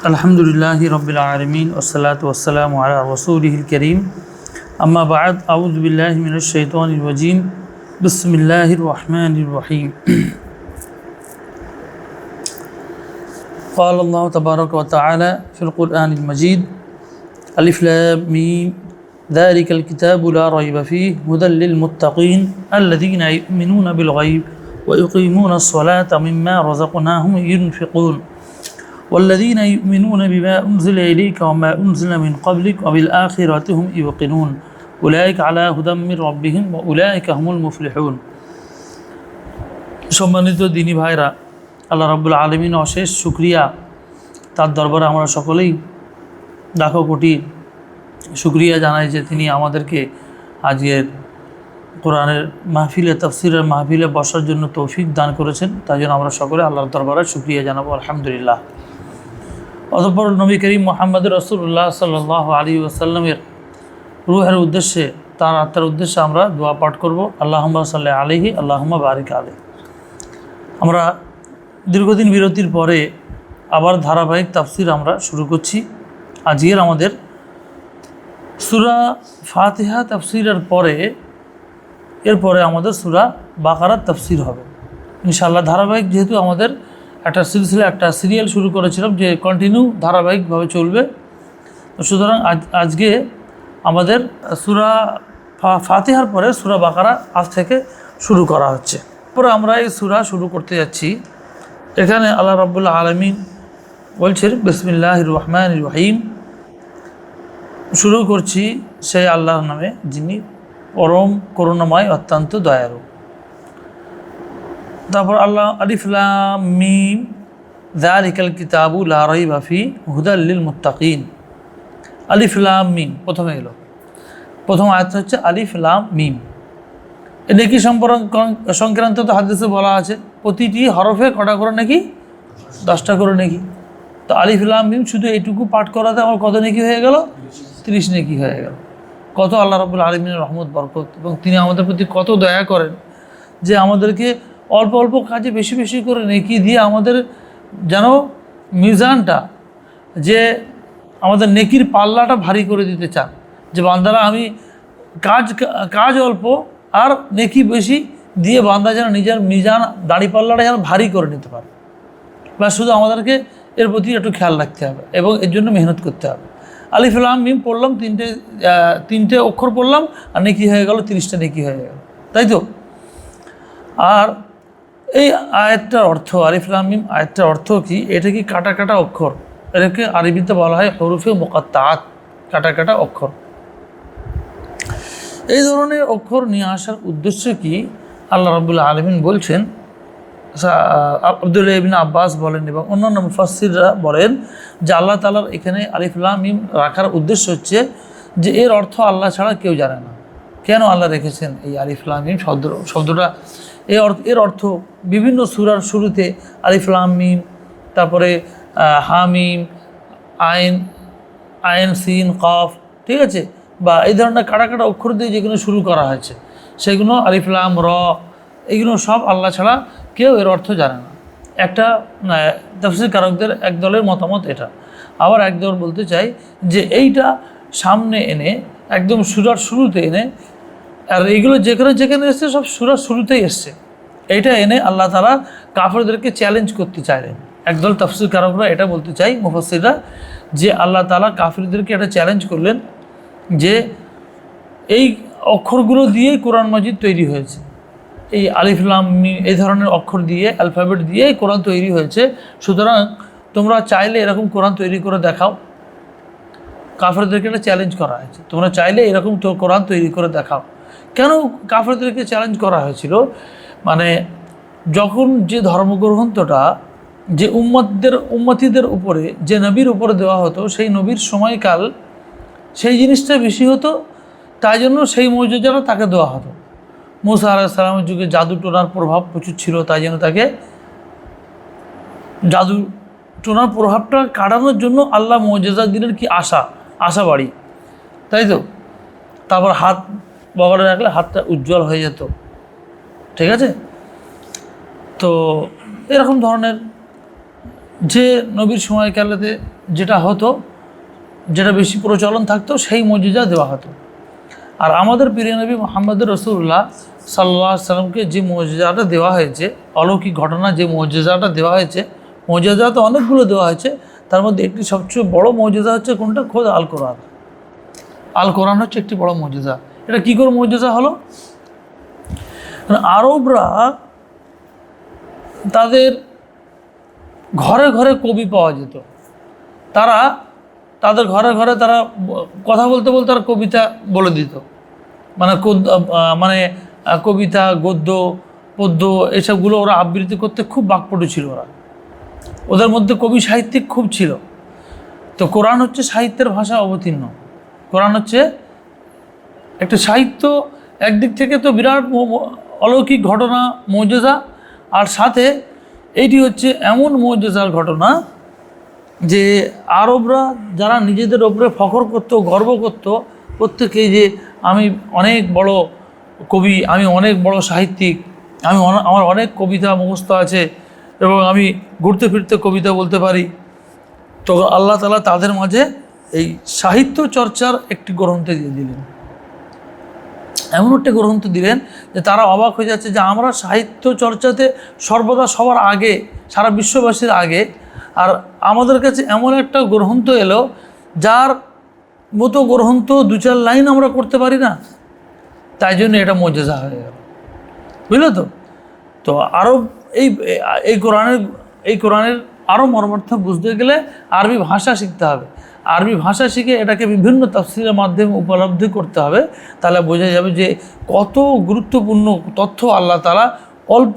अल्हम्दुलिल्लाहि रब्बिल आलमीन वस्सलातु वस्सलामु अला रसूलिहिल करीम अम्मा बाद अऊज़ु बिल्लाहि मिनश शैतानिर रजीम बिस्मिल्लाहिर रहमानिर रहीम क़ाल अल्लाहु तबारक व तआला फ़िल क़ुरआनिल मजीद अलिफ लाम मीम ज़ालिकल किताबु ला रैब फ़ीहि हुदल लिल मुत्तक़ीन अल्लज़ीना युमिनूना बिल ग़ैब व युक़ीमूनस स्वलाता मिम्मा रज़क़नाहुम युनफ़िक़ून वल्लज़ीन युमिनूना बिमा उन्ज़िला इलैका वमा उन्ज़िला मिन क़ब्लिक वबिल-आख़िरति हुम युक़िनून उलाइका अला हुदाम मिर रब्बिहिम व उलाइका हुमुल मुफ़लिहून। সম্মানিত দিনী ভাইরা, আল্লাহ রাব্বুল আলামিন অশেষ শুকরিয়া, তার দরবারে আমরা সকলেই লাখো কোটি শুকরিয়া জানাই যে তিনি আমাদেরকে আজকের কোরআনের মাহফিলে, তাফসিরের মাহফিলে বসার জন্য তৌফিক দান করেছেন। তাই জন্য আমরা সকলে আল্লাহর দরবারে শুকরিয়া জানাবো, আলহামদুলিল্লাহ। অতঃপর নবী করিম মুহাম্মদ রাসূলুল্লাহ সাল্লাল্লাহু আলাইহি ওয়াসাল্লামের রূহের উদ্দেশ্যে, তার আত্মার উদ্দেশ্যে আমরা দোয়া পাঠ করব। আল্লাহুম্মা সাল্লি আলাইহি আল্লাহুম্মা বারিক আলাইহি। আমরা দীর্ঘদিন বিরতির পরে আবার ধারাবাহিক তাফসির আমরা শুরু করছি। আজকের আমাদের সূরা ফাতিহা তাফসিরের পরে এরপরে আমাদের সূরা বাকারার তাফসির হবে ইনশাআল্লাহ। ধারাবাহিক যেহেতু আমাদের একটা সিলসিলা, একটা সিরিয়াল শুরু করেছিলাম যে কন্টিনিউ ধারাবাহিকভাবে চলবে, সুতরাং আজকে আমাদের সূরা ফাতিহার পরে সূরা বাকারা আজ থেকে শুরু করা হচ্ছে। পরে আমরা এই সূরা শুরু করতে যাচ্ছি। এখানে আল্লাহ রাব্বুল আলামিন বলছেন বিসমিল্লাহির রহমানির রহিম। শুরু করছি সেই আল্লাহর নামে যিনি পরম করুণাময়, অত্যন্ত দয়ালু। তারপর আল্লাহ আলিফ লাম মিম যালিকাল কিতাবু লা রাইবা ফীহি হুদাল লিল মুত্তাকিন। আলিফ লাম মিম প্রথমে এলো, প্রথম আয়াত হচ্ছে আলিফ লাম মিম। এ নেকি সংক্রান্ত তো হাদিসে বলা আছে প্রতিটি হরফে কটা করে নাকি, 10টা করে নেকি। তো আলিফ লাম মিম শুধু এইটুকু পাঠ করাতে আমার কত নেকি হয়ে গেল? 30 নেকি হয়ে গেল। কত আল্লাহ রাব্বুল আলামিনের রহমত, বরকত, এবং তিনি আমাদের প্রতি কত দয়া করেন যে আমাদেরকে অল্প অল্প কাজে বেশি বেশি করে নেকি দিয়ে আমাদের যেন মিজানটা, যে আমাদের নেকির পাল্লাটা ভারী করে দিতে চান, যে বান্দারা আমি কাজ অল্প আর নেকি বেশি দিয়ে বান্দা যেন নিজের মিজান, দাড়িপাল্লাটা যেন ভারী করে নিতে পারে। বা শুধু আমাদেরকে এর প্রতি একটু খেয়াল রাখতে হবে এবং এর জন্য মেহনত করতে হবে। আলিফ লাম মিম পড়লাম, তিনটে অক্ষর পড়লাম, আর নেকি হয়ে গেল 30টা নেকি হয়ে গেল, তাই তো? আর এই আয়াতটার অর্থ, আলিফ লাম মিম আয়াতটার অর্থ কি? এটা কি কাটা কাটা অক্ষর, এটাকে আরবিতে বলা হয় হরুফে মুকাত্তাআত, কাটা কাটা অক্ষর। এই ধরনের অক্ষর নিয়ে আসার উদ্দেশ্য কি? আল্লাহ রাব্বুল আলামিন বলছেন, আব্দুল্লাহ ইবনে আব্বাস বলেন এবং অন্যান্য মুফাসসিররা বলেন যে আল্লাহ তাআলার এখানে আলিফ লাম মিম রাখার উদ্দেশ্য হচ্ছে যে এর অর্থ আল্লাহ ছাড়া কেউ জানে না। কেন আল্লাহ রেখেছেন এই আলিফ লাম মিম শব্দটা? এর অর্থ বিভিন্ন সূরার শুরুতে আলিফ লাম মিম, তারপরে হামিম, আইন সিন কাফ, ঠিক আছে, বা এই ধরনের কাটা কাটা অক্ষর দিয়ে যেগুলো শুরু করা হয়েছে সেগুলো আলিফ লাম র, এগুলো সব আল্লাহ ছাড়া কেউ এর অর্থ জানে না। একটা তাফসীর কারকদের এক দলের মতামত এটা। আবার এক দল বলতে চাই যে এইটা সামনে এনে একদম সূরার শুরুতে এনে, আর এইগুলো যেখানে যেখানে এসছে সব সূরার শুরুতেই এসছে, এইটা এনে আল্লাহ তাআলা কাফেরদেরকে চ্যালেঞ্জ করতে চাইলেন। একদল তাফসীর কারকরা এটা বলতে চাই, মুফাসসিররা, যে আল্লাহ তাআলা কাফেরদেরকে এটা চ্যালেঞ্জ করলেন যে এই অক্ষরগুলো দিয়েই কোরআন মাজিদ তৈরি হয়েছে। এই আলিফ লাম মিম এই ধরনের অক্ষর দিয়ে, অ্যালফাবেট দিয়েই কোরআন তৈরি হয়েছে। সুতরাং তোমরা চাইলে এরকম কোরআন তৈরি করে দেখাও। কাফেরদেরকে এটা চ্যালেঞ্জ করা হয়েছে, তোমরা চাইলে এরকম কোরআন তৈরি করে দেখাও। কেন কাফেরদেরকে চ্যালেঞ্জ করা হয়েছিল? মানে যখন যে ধর্মগ্রন্থটা যে উম্মতিদের উপরে, যে নবীর উপরে দেওয়া হতো, সেই নবীর সময়কাল সেই জিনিসটা বেশি হতো, তাই জন্য সেই মর্যাদাটা তাকে দেওয়া হতো। মুসা আলাইহিস সালামের যুগে জাদু টোনার প্রভাব প্রচুর ছিল, তাই জন্য তাকে জাদু টোনার প্রভাবটা কাটানোর জন্য আল্লাহ মর্যাদা দিলেন কি আশা বাড়ি, তাই তো? তারপর হাত বগলে রাখলে হাতটা উজ্জ্বল হয়ে যেত, ঠিক আছে? তো এরকম ধরনের যে নবীর সময়কালেতে যেটা হতো, যেটা বেশি প্রচলন থাকতো, সেই মজিজা দেওয়া হতো। আর আমাদের প্রিয় নবী মুহাম্মদ রাসূলুল্লাহ সাল্লাল্লাহু আলাইহি ওয়াসাল্লামকে যে মজিজাটা দেওয়া হয়েছে, অলৌকিক ঘটনা যে মজিজাটা দেওয়া হয়েছে, মজিজা তো অনেকগুলো দেওয়া হয়েছে, তার মধ্যে একটি সবচেয়ে বড় মজিজা হচ্ছে কোনটা? খোদ আল কোরআন। আল কোরআন হচ্ছে একটি বড় মজিজা। এটা কী করে মজিজা হলো? আরবরা তাদের ঘরে ঘরে কবি পাওয়া যেত। তাদের ঘরে ঘরে তারা কথা বলতে বলতে তারা কবিতা বলে দিত। মানে কবিতা, গদ্য, পদ্য এসবগুলো ওরা আবৃত্তি করতে খুব বাকপটু ছিল। ওদের মধ্যে কবি সাহিত্যিক খুব ছিল। তো কোরআন হচ্ছে সাহিত্যের ভাষা অবতীর্ণ। কোরআন হচ্ছে একটা সাহিত্য, একদিক থেকে তো বিরাট অলৌকিক ঘটনা, মৌজেজা, আর সাথে এইটি হচ্ছে এমন মৌজেজার ঘটনা যে আরবরা যারা নিজেদের ওপরে ফখর করতো, গর্ব করতো, প্রত্যেকেই যে আমি অনেক বড় কবি, আমি অনেক বড় সাহিত্যিক, আমার অনেক কবিতা মুখস্থ আছে এবং আমি ঘুরতে ফিরতে কবিতা বলতে পারি। তো আল্লাহ তাআলা তাদের মাঝে এই সাহিত্য চর্চার একটি গ্রন্থ দিয়ে দিলেন। এমন একটা গ্রন্থ দিলেন যে তারা অবাক হয়ে যাচ্ছে যে আমরা সাহিত্য চর্চাতে সর্বদা সবার আগে, সারা বিশ্ববাসীর আগে, আর আমাদের কাছে এমন একটা গ্রন্থ এলো যার মতো গ্রন্থ 2-4 লাইন আমরা করতে পারি না। তাই জন্য এটা মজেজা হয়ে গেল, বুঝলে তো? তো আরব এই কোরআনের আরও মর্মার্থ বুঝতে গেলে আরবি ভাষা শিখতে হবে। আরবি ভাষা শিখে এটাকে বিভিন্ন তাফসীরের মাধ্যমে উপলব্ধি করতে হবে। তাহলে বোঝা যাবে যে কত গুরুত্বপূর্ণ তথ্য আল্লাহ তাআলা অল্প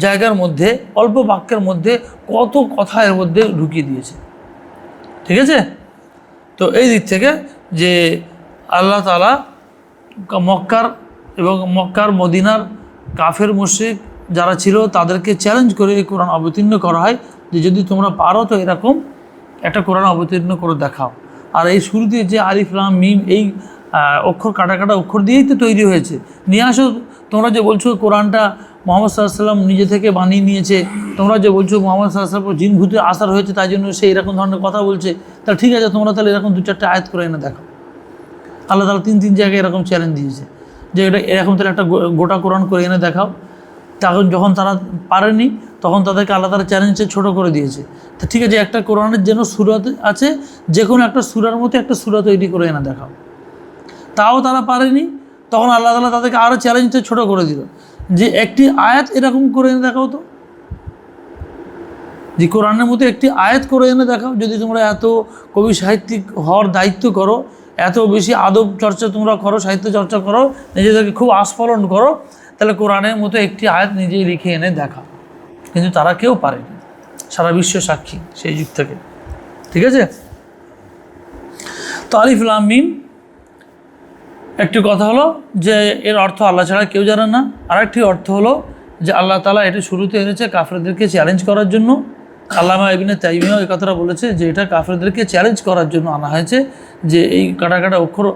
জায়গার মধ্যে, অল্প বাক্যের মধ্যে কত কথা এর মধ্যে ঢুকিয়ে দিয়েছে। ঠিক আছে? তো এই দিক থেকে যে আল্লাহ তাআলা মক্কার মদিনার কাফের মুশরিক যারা ছিল তাদেরকে চ্যালেঞ্জ করে এই কোরআন অবতীর্ণ করা হয় যে যদি তোমরা পারো তো এরকম একটা কোরআন অবতীর্ণ করে দেখাও। আর এই শুরুতে যে আলিফ লাম মিম, এই অক্ষর কাটা কাটা অক্ষর দিয়েই তো তৈরি হয়েছে। নিয়ে আসো, তোমরা যে বলছো কোরআনটা মুহাম্মদ সাল্লাল্লাহু আলাইহি ওয়াসাল্লাম নিজে থেকে বানিয়ে নিয়েছে, তোমরা যে বলছো মুহাম্মদ সাল্লাল্লাহু আলাইহি ওয়াসাল্লাম জিন ভূতে আসার হয়েছে তাই জন্য সে এরকম ধরনের কথা বলছে, তাহলে ঠিক আছে তোমরা তাহলে এরকম 2-4টা আয়াত করে এনে দেখো। আল্লাহ তাআলা 3 জায়গায় এরকম চ্যালেঞ্জ দিয়েছে যে এটা এরকম তাহলে একটা গোটা কোরআন করে এনে দেখাও। তখন যখন তারা পারেনি তখন তাদেরকে আল্লাহ তাআলা চ্যালেঞ্জে ছোটো করে দিয়েছে। তো ঠিক আছে, একটা কোরআনের যেন সূরা আছে, যে কোনো একটা সূরার মতো একটা সূরা তৈরি করে এনে দেখাও। তাও তারা পারেনি, তখন আল্লাহ তাআলা তাদেরকে আরও চ্যালেঞ্জটা ছোটো করে দিল যে একটি আয়াত এরকম করে এনে দেখাও। তো যে কোরআনের মতো একটি আয়াত করে এনে দেখাও। যদি তোমরা এত কবি সাহিত্যিক হওয়ার দায়িত্ব করো, এত বেশি আদব চর্চা তোমরা করো, সাহিত্য চর্চা করো, নিজেদেরকে খুব আস্ফলন করো, তাহলে কোরআনের মতো একটি আয়াত নিজেই লিখে এনে দেখা। কিন্তু তারা কেউ পারেনি, সারা বিশ্ব সাক্ষী সেই যুগ থেকে। ঠিক আছে? তো আলিফ লাম মিম একটি কথা হলো যে এর অর্থ আল্লাহ ছাড়া কেউ জানে না। আরেকটি অর্থ হলো যে আল্লাহ তাআলা এটা শুরুতে এনেছে কাফেরদেরকে চ্যালেঞ্জ করার জন্য। আল্লামা ইবনে তাইমিয়া এই কথাটা বলেছে যে এটা কাফেরদেরকে চ্যালেঞ্জ করার জন্য আনা হয়েছে, যে এই কাটা কাটা অক্ষর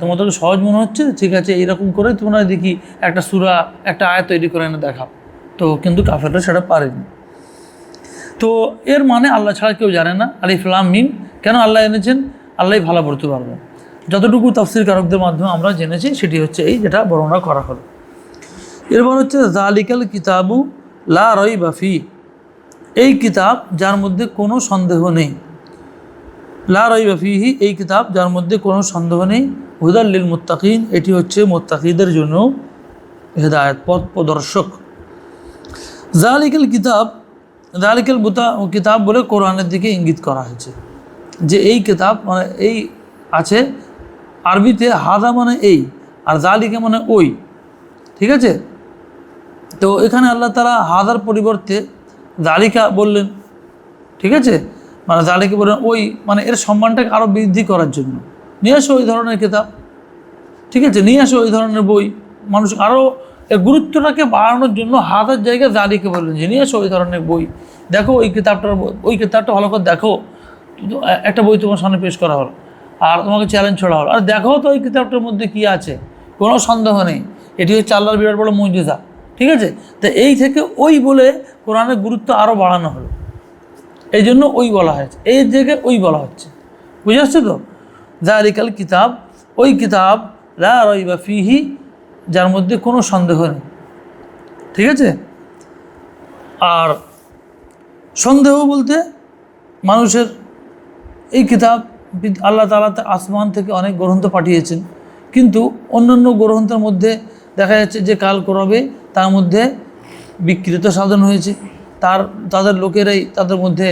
তোমাদেরকে সহজ মনে হচ্ছে, ঠিক আছে এইরকম করে তোমরা দেখি একটা সূরা, একটা আয়াত তৈরি করে এনে দেখাও। তো কিন্তু কাফেররা সেটা পারেনি। তো এর মানে আল্লাহ ছাড়া কেউ জানে না। আলিফ লাম মিম কেন আল্লাহ এনেছেন, আল্লাহই ভালো পড়তে পারবেন। যতটুকু তাফসীর কারকদের মাধ্যমে আমরা জেনেছি সেটি হচ্ছে এই যেটা বর্ণনা করা হলো। এরপর হচ্ছে যালিকাল কিতাবু লা রাইবা ফি, এই কিতাব যার মধ্যে কোনো সন্দেহ নেই। লা রাইবা ফিহি, এই কিতাব যার মধ্যে কোনো সন্দেহ নেই। হুদাল লিল মুত্তাকিন, এটি হচ্ছে মুত্তাকিদের জন্য হেদায়েত, পথ প্রদর্শক। যালিকাল কিতাব, যালিকাল কিতাব বলে কোরআনের দিকে ইঙ্গিত করা হয়েছে যে এই কিতাব মানে এই আছে। আরবিতে হাদা মানে এই, আর যালিকা মানে ওই। ঠিক আছে? তো এখানে আল্লাহ তাআলা হাদার পরিবর্তে যালিকা বললেন। ঠিক আছে? মানে যালিকা বললেন ওই, মানে এর সম্মানটাকে আরও বৃদ্ধি করার জন্য নিয়ে আসো ওই ধরনের কিতাব। ঠিক আছে? নিয়ে আসো ওই ধরনের বই, মানুষ আরও এর গুরুত্বটাকে বাড়ানোর জন্য হাদার জায়গায় যালিকা বললেন যে নিয়ে আসো ওই ধরনের বই। দেখো ওই কিতাবটা ভালো করে দেখো। একটা বই তোমার সামনে পেশ করা হলো আর তোমাকে চ্যালেঞ্জ ছড়া হলো, আর দেখো তো ওই কিতাবটার মধ্যে কী আছে, কোনো সন্দেহ নেই এটি হচ্ছে আল্লাহর বিরাট বড় মুজিজা। ঠিক আছে? তো এই থেকে ওই বলে কোরআনের গুরুত্ব আরও বাড়ানো হলো। এই জন্য ওই বলা হয়েছে, এই জায়গায় ওই বলা হচ্ছে, বুঝে আসছে তো। যালিকাল কিতাব, ওই কিতাব, লা রাইবা ফিহি, যার মধ্যে কোনো সন্দেহ নেই। ঠিক আছে। আর সন্দেহ বলতে মানুষের এই কিতাব, আল্লাহ তাআলা আসমান থেকে অনেক গ্রন্থ পাঠিয়েছেন, কিন্তু অন্যান্য গ্রন্থের মধ্যে দেখা যাচ্ছে যে কাল করবে তার মধ্যে বিকৃত সাধন হয়েছে, তাদের লোকেরাই তাদের মধ্যে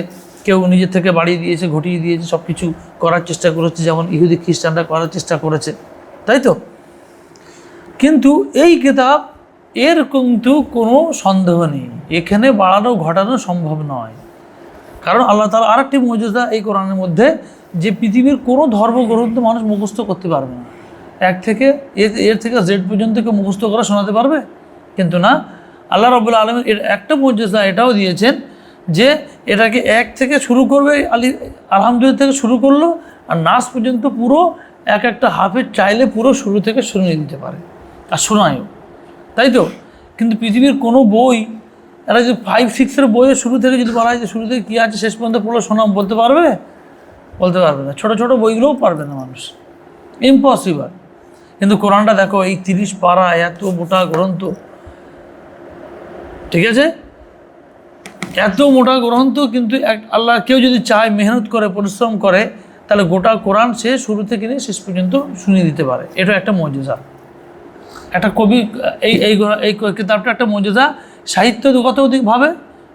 কেউ নিজের থেকে বাড়িয়ে দিয়েছে, ঘটিয়ে দিয়েছে, সব কিছু করার চেষ্টা করেছে, যেমন ইহুদি খ্রিস্টানরা করার চেষ্টা করেছে, তাই তো। কিন্তু এই কিতাব, এর কিন্তু কোনো সন্দেহ নেই, এখানে বাড়ানো ঘটানো সম্ভব নয়। কারণ আল্লাহ তাআলা আরেকটি মুজিজা এই কোরআনের মধ্যে, যে পৃথিবীর কোনো ধর্মগ্রন্থ মানুষ মুখস্থ করতে পারবে না, এর থেকে জেড পর্যন্ত কেউ মুখস্থ করে শোনাতে পারবে, কিন্তু না, আল্লাহ রাব্বুল আলামিন এর একটা মুজিজা এটাও দিয়েছেন যে এটাকে এক থেকে শুরু করবে, আলহামদুলিল্লাহ থেকে শুরু করলো, আর নাস পর্যন্ত পুরো এক একটা হাফেজ চাইলে পুরো শুরু থেকে শুনিয়ে দিতে পারে, আর শোনায়ও, তাই তো। কিন্তু পৃথিবীর কোনো বই, এরা যে 5-6 বইয়ের শুরু থেকে যদি বলা হয় যে শুরু থেকে কী আছে শেষ পর্যন্ত পড়লো শোনাম, বলতে পারবে না। ছোটো ছোটো বইগুলোও পারবে না মানুষ, ইম্পসিবল। কিন্তু কোরআনটা দেখো, এই 30 পারা, এত মোটা গ্রন্থ, ঠিক আছে, এত মোটা গ্রন্থ, কিন্তু আল্লাহ কেউ যদি চায়, মেহনত করে, পরিশ্রম করে, তাহলে গোটা কোরআন সে শুরু থেকে নিয়ে শেষ পর্যন্ত শুনিয়ে দিতে পারে। এটা একটা মুজিজা। একটা কবি, এই কিতাবটা একটা মুজিজা, সাহিত্যগত দিকভাবে,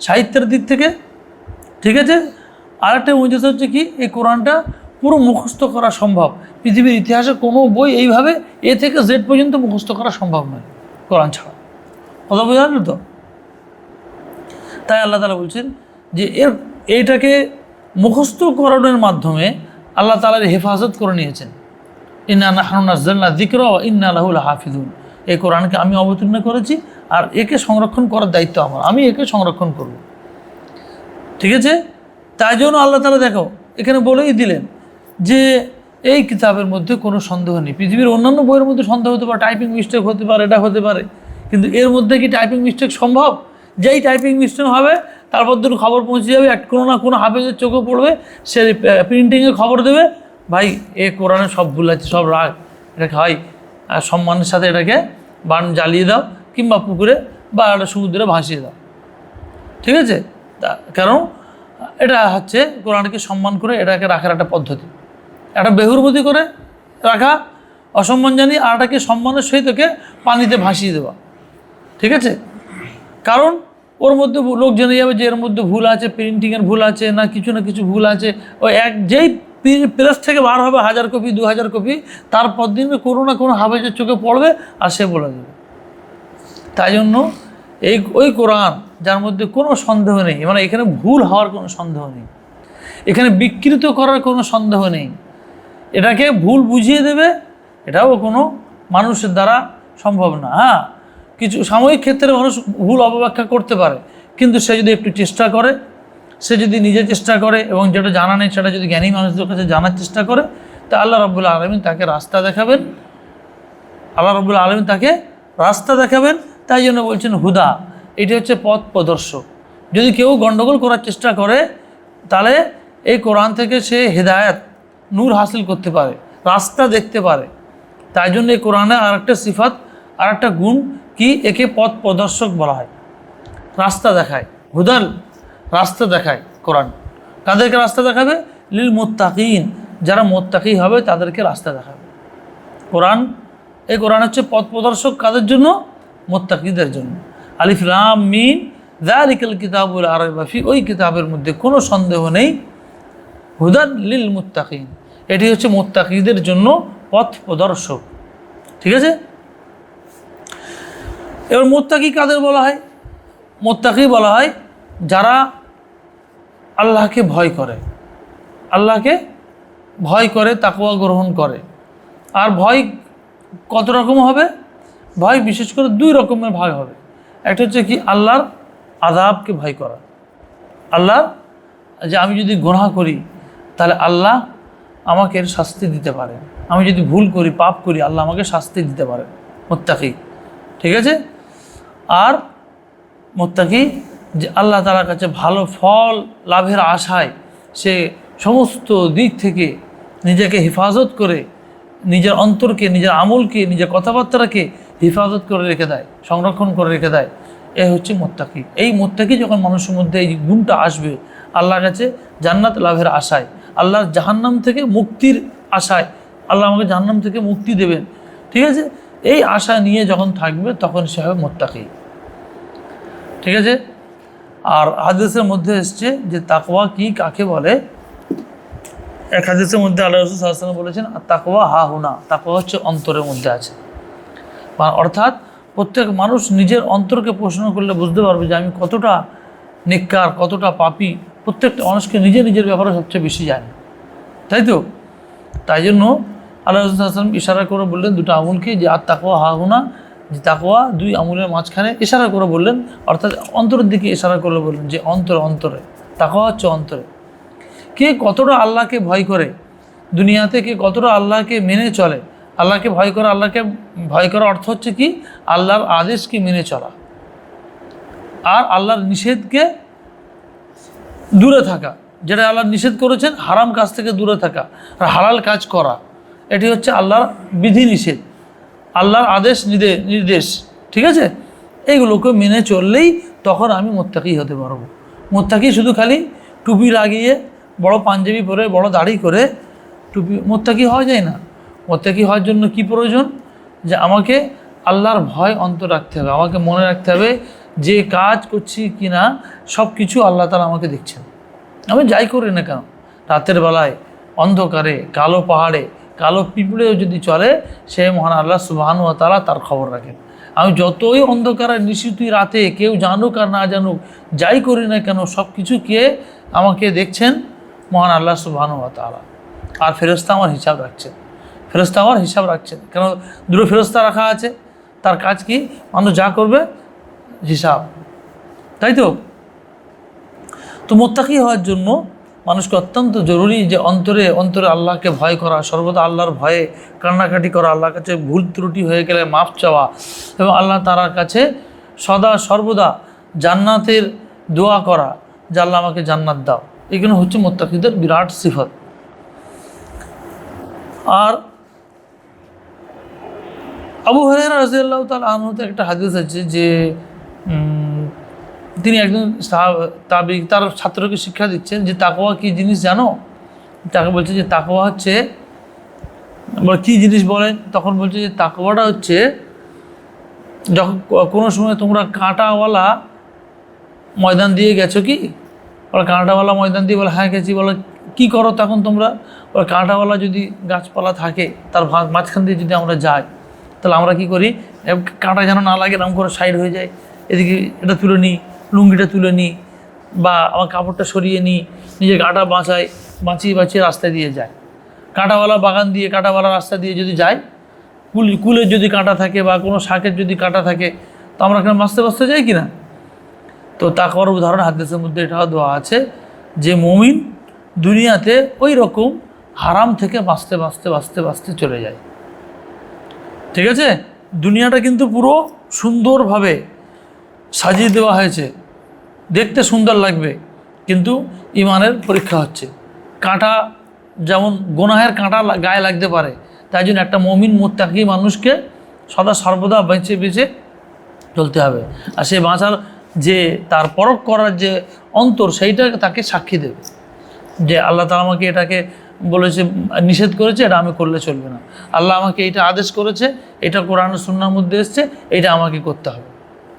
সাহিত্যের দিক থেকে, ঠিক আছে। আরেকটা মুজিজা হচ্ছে কি, এই কোরআনটা পুরো মুখস্থ করা সম্ভব। পৃথিবীর ইতিহাসে কোনো বই এইভাবে এ থেকে জেড পর্যন্ত মুখস্থ করা সম্ভব নয় কোরআন ছাড়া। কথা বোঝা গেল তো। তাই আল্লাহ তাআলা বলছেন যে এইটাকে মুখস্থ করানোর মাধ্যমে আল্লাহ তাআলার হেফাজত করে নিয়েছেন। ইন্না নাহনু নাযালনা যিকরা ওয়া ইন্না লাহু লাহাফিজুন। এই কোরআনকে আমি অবতীর্ণ করেছি, আর একে সংরক্ষণ করার দায়িত্ব আমার, আমি একে সংরক্ষণ করব। ঠিক আছে। তাই জন্য আল্লাহ তাআলা দেখো এখানে বলেই দিলেন যে এই কিতাবের মধ্যে কোনো সন্দেহ নেই। পৃথিবীর অন্যান্য বইয়ের মধ্যে সন্দেহ হতে পারে, টাইপিং মিস্টেক হতে পারে, এটা হতে পারে, কিন্তু এর মধ্যে কি টাইপিং মিস্টেক সম্ভব? যেই টাইপিং মিস্টেক হবে তারপর দুটো খবর পৌঁছে যাবে, কোনো না কোনো হাফেজের চোখে পড়বে, সে প্রিন্টিংয়ে খবর দেবে, ভাই এ কোরআনে সব ভুল আছে, সব রাগ, এটাকে হয় সম্মানের সাথে এটাকে বান জ্বালিয়ে দাও, কিংবা পুকুরে বা একটা সমুদ্রে ভাসিয়ে দাও। ঠিক আছে। কারণ এটা হচ্ছে কোরআনকে সম্মান করে এটাকে রাখার একটা পদ্ধতি। একটা বেহুরমতি করে রাখা, অসম্মান জানিয়ে, আর এটাকে সম্মানের সহিত ওকে পানিতে ভাসিয়ে দেওয়া। ঠিক আছে। কারণ ওর মধ্যে লোক জেনে যাবে যে এর মধ্যে ভুল আছে, প্রিন্টিংয়ের ভুল আছে, না কিছু ভুল আছে। ওই যেই প্রেস থেকে বার হবে 1000 কপি 2000 কপি, তারপর দিন কোনো না কোনো হাফেজের চোখে পড়বে, আর সে বলে দেবে। তাই জন্য ওই কোরআন যার মধ্যে কোনো সন্দেহ নেই, মানে এখানে ভুল হওয়ার কোনো সন্দেহ নেই, এখানে বিকৃত করার কোনো সন্দেহ নেই, এটাকে ভুল বুঝিয়ে দেবে, এটাও কোনো মানুষের দ্বারা সম্ভব না। হ্যাঁ, কিছু সাময়িক ক্ষেত্রে মানুষ ভুল অপব্যাখ্যা করতে পারে, কিন্তু সে যদি একটু চেষ্টা করে, সে যদি নিজে চেষ্টা করে, এবং যেটা জানা নেই সেটা যদি জ্ঞানী মানুষদের কাছে জানার চেষ্টা করে, তা আল্লাহ রাব্বুল আলামিন তাকে রাস্তা দেখাবেন। আল্লাহ রাব্বুল আলামিন তাকে রাস্তা দেখাবেন। তাই জন্য বলছেন হুদা, এটি হচ্ছে পথ প্রদর্শক। যদি কেউ গণ্ডগোল করার চেষ্টা করে, তাহলে এই কোরআন থেকে সে হেদায়েত, নূর হাসিল করতে পারে, রাস্তা দেখতে পারে। তাই জন্য এই কোরআনে আর একটা সিফাত, আর একটা গুণ কি, একে পথ প্রদর্শক বলা হয়। রাস্তা দেখায়, হুদাল, রাস্তা দেখায় কোরআন। কাদেরকে রাস্তা দেখাবে? লিল মুত্তাকিন, যারা মুত্তাকি হবে তাদেরকে রাস্তা দেখাবে কোরআন। এই কোরআন হচ্ছে পথ প্রদর্শক কাদের জন্য? মুত্তাকিদের জন্য। আলিফ লাম মিম যালিকাল কিতাবুল লা রাইবা ফি, ওই কিতাবের মধ্যে কোনো সন্দেহ নেই। হুদান লিল মুত্তাকিন, এটি হচ্ছে মুত্তাকিদের জন্য পথ প্রদর্শক। ঠিক আছে। এবার মুত্তাকি কাদের বলা হয়? মুত্তাকি বলা হয় যারা আল্লাহকে ভয় করে, আল্লাহকে ভয় করে, তাকওয়া গ্রহণ করে। আর ভয় কত রকম হবে? ভয় বিশেষ করে 2 রকমের ভয় হবে। একটা হচ্ছে কি, আল্লাহর আযাবকে ভয় করা, আল্লাহ যে আমি যদি গুনাহ করি তাহলে আল্লাহ আমাকে এর শাস্তি দিতে পারে, আমি যদি ভুল করি, পাপ করি, আল্লাহ আমাকে শাস্তি দিতে পারে, মুত্তাকি। ঠিক আছে। আর মুত্তাকি যে আল্লাহ তাআলার কাছে ভালো ফল লাভের আশায় সে সমস্ত দিক থেকে নিজেকে হেফাজত করে, নিজের অন্তরকে, নিজের আমলকে, নিজের কথাবার্তাকে হেফাজত করে রেখে দেয়, সংরক্ষণ করে রেখে দেয়, এ হচ্ছে মুত্তাকি। এই মুত্তাকি যখন মানুষের মধ্যে এই গুণটা আসবে, আল্লাহর কাছে জান্নাত লাভের আশায়, আল্লাহর জাহান্নাম থেকে মুক্তির আশায়, আল্লাহ আমাকে জাহান্নাম থেকে মুক্তি দেবেন, ঠিক আছে, এই আশা নিয়ে যখন থাকবে তখন সে হবে মুত্তাকি। ঠিক আছে। আর হাদিসের মধ্যে এসছে যে তাকওয়া কি, কাকে বলে। এক হাদিসের মধ্যে আল্লাহ রাসূল সাল্লাল্লাহু আলাইহি ওয়াসাল্লাম বলেছেন, আর তাকওয়া হা হুনা, তাকওয়া হচ্ছে অন্তরের মধ্যে আছে। অর্থাৎ প্রত্যেক মানুষ নিজের অন্তরকে প্রশ্ন করলে বুঝতে পারবে যে আমি কতটা নেককার, কতটা পাপী। প্রত্যেকটা মানুষকে নিজের ব্যাপারে সবচেয়ে বেশি জানে, তাই তো। তাই জন্য আল্লাহ রাসূল সাল্লাল্লাহু আলাইহি ওয়াসাল্লাম ইশারা করে বললেন দুটো আঙুলকে, যে আর তাকওয়া হা হুনা, যে তাকওয়া দুই আঙুলের মাঝখানে, ইশারা করে বললেন, অর্থাৎ অন্তরের দিকে ইশারা করে বললেন যে অন্তরে তাকওয়া হচ্ছে অন্তরে। কে কতটা আল্লাহকে ভয় করে, দুনিয়াতে কে কতটা আল্লাহকে মেনে চলে। আল্লাহকে ভয় করা, আল্লাহকে ভয় করার অর্থ হচ্ছে কি, আল্লাহর আদেশকে মেনে চলা আর আল্লাহর নিষেধকে দূরে থাকা। যেটা আল্লাহ নিষেধ করেছেন, হারাম কাজ থেকে দূরে থাকা আর হালাল কাজ করা, এটি হচ্ছে আল্লাহর বিধি নিষেধ, আল্লাহর আদেশ নির্দেশ। ঠিক আছে, এইগুলোকে মেনে চললেই তখন আমি মুত্তাকি হতে পারবো। মুত্তাকি শুধু খালি টুপি লাগিয়ে, বড় পাঞ্জাবি পরে, বড় দাড়ি করে মুত্তাকি হওয়া যায় না। মুত্তাকি হওয়ার জন্য কি প্রয়োজন, যে আমাকে আল্লাহর ভয় অন্তর রাখতে হবে, আমাকে মনে রাখতে হবে যে কাজ করছি কি না সব কিছু আল্লাহ তাআলা আমাকে দেখছেন। আমি যাই করি না কেন, রাতের বেলায় অন্ধকারে, কালো পাহাড়ে, কালো পিঁপড়েও যদি চলে, সে মহান আল্লাহ সুবহানাহু ওয়া তাআলা তার খবর রাখেন। আমি যতই অন্ধকারে নিশিতি রাতে, কেউ জানুক আর না জানুক, যাই করি না কেন, সব কিছু কে আমাকে দেখছেন, মহান আল্লাহ সুবহানাহু ওয়া তাআলা। আর ফেরেশতা আমার হিসাব রাখছেন, ফেরেশতা আমার হিসাব রাখছেন। কেন দুটো ফেরেশতা রাখা আছে, তার কাজ কি, মানুষ যা করবে হিসাব, তাই তো। তো মুত্তাকি হওয়ার জন্য মানুষকে অত্যন্ত জরুরি যে অন্তরে আল্লাহকে ভয় করা, সর্বদা আল্লাহর ভয়ে কান্নাকাটি করা, আল্লাহর কাছে ভুল ত্রুটি হয়ে গেলে মাফ চাওয়া, এবং আল্লাহ তাআলার কাছে সদা সর্বদা জান্নাতের দোয়া করা, যে আল্লাহ আমাকে জান্নাত দাও। এগুলো হচ্ছে মুত্তাকিদের বিরাট সিফত। আর আবু হুরায়রা রাদিয়াল্লাহু তাআলা আনহুতে একটা হাদিস আছে যে তিনি একজন তাবি তার ছাত্রকে শিক্ষা দিচ্ছেন যে তাকওয়া কী জিনিস জানো। তাকে বলছে যে তাকওয়া হচ্ছে, কী জিনিস বলেন, তখন বলছে যে তাকওয়াটা হচ্ছে যখন কোনো সময় তোমরা কাঁটাওয়ালা ময়দান দিয়ে গেছো, কি বলে কাঁটাওয়ালা ময়দান দিয়ে, বলে হ্যাঁ গেছি, বলে কী করো তখন তোমরা, বলে কাঁটাওয়ালা যদি গাছপালা থাকে তার মাঝখান দিয়ে যদি আমরা যাই, তাহলে আমরা কি করি, কাঁটা যেন না লাগে এরকম করে সাইড হয়ে যায়, এদিকে এটা তুলে নিই, লুঙ্গিটা তুলে নিই, বা আমার কাপড়টা সরিয়ে নিই, নিজের গাটা বাঁচিয়ে রাস্তায় দিয়ে যায়। কাঁটাওয়ালা বাগান দিয়ে, কাঁটাওয়ালা রাস্তা দিয়ে যদি যায়, কুলের যদি কাঁটা থাকে বা কোনো শাকের যদি কাঁটা থাকে, তো আমরা এখানে বাঁচতে যাই কি না। তো তাকওয়ার উদাহরণ হাদিসের মধ্যে এটাও দেওয়া আছে যে মুমিন দুনিয়াতে ওই রকম হারাম থেকে বাঁচতে চলে যায়। ঠিক আছে, দুনিয়াটা কিন্তু পুরো সুন্দরভাবে সাজিয়ে দেওয়া হয়েছে, দেখতে সুন্দর লাগবে, কিন্তু ইমানের পরীক্ষা হচ্ছে। কাঁটা যেমন গুনাহের কাঁটা গায়ে লাগতে পারে, তাই জন্য একটা মুমিন মুত্তাকি মানুষকে সদা সর্বদা বেঁচে চলতে হবে। আর সে বাঁচার যে তার পরখ করার যে অন্তর, সেইটা তাকে সাক্ষী দেবে যে আল্লাহ তাআলা আমাকে এটাকে বলেছে, নিষেধ করেছে, এটা আমি করলে চলবে না। আল্লাহ আমাকে এইটা আদেশ করেছে, এটা কোরআন ও সুন্নাহর মধ্যে এসছে, এটা আমাকে করতে হবে।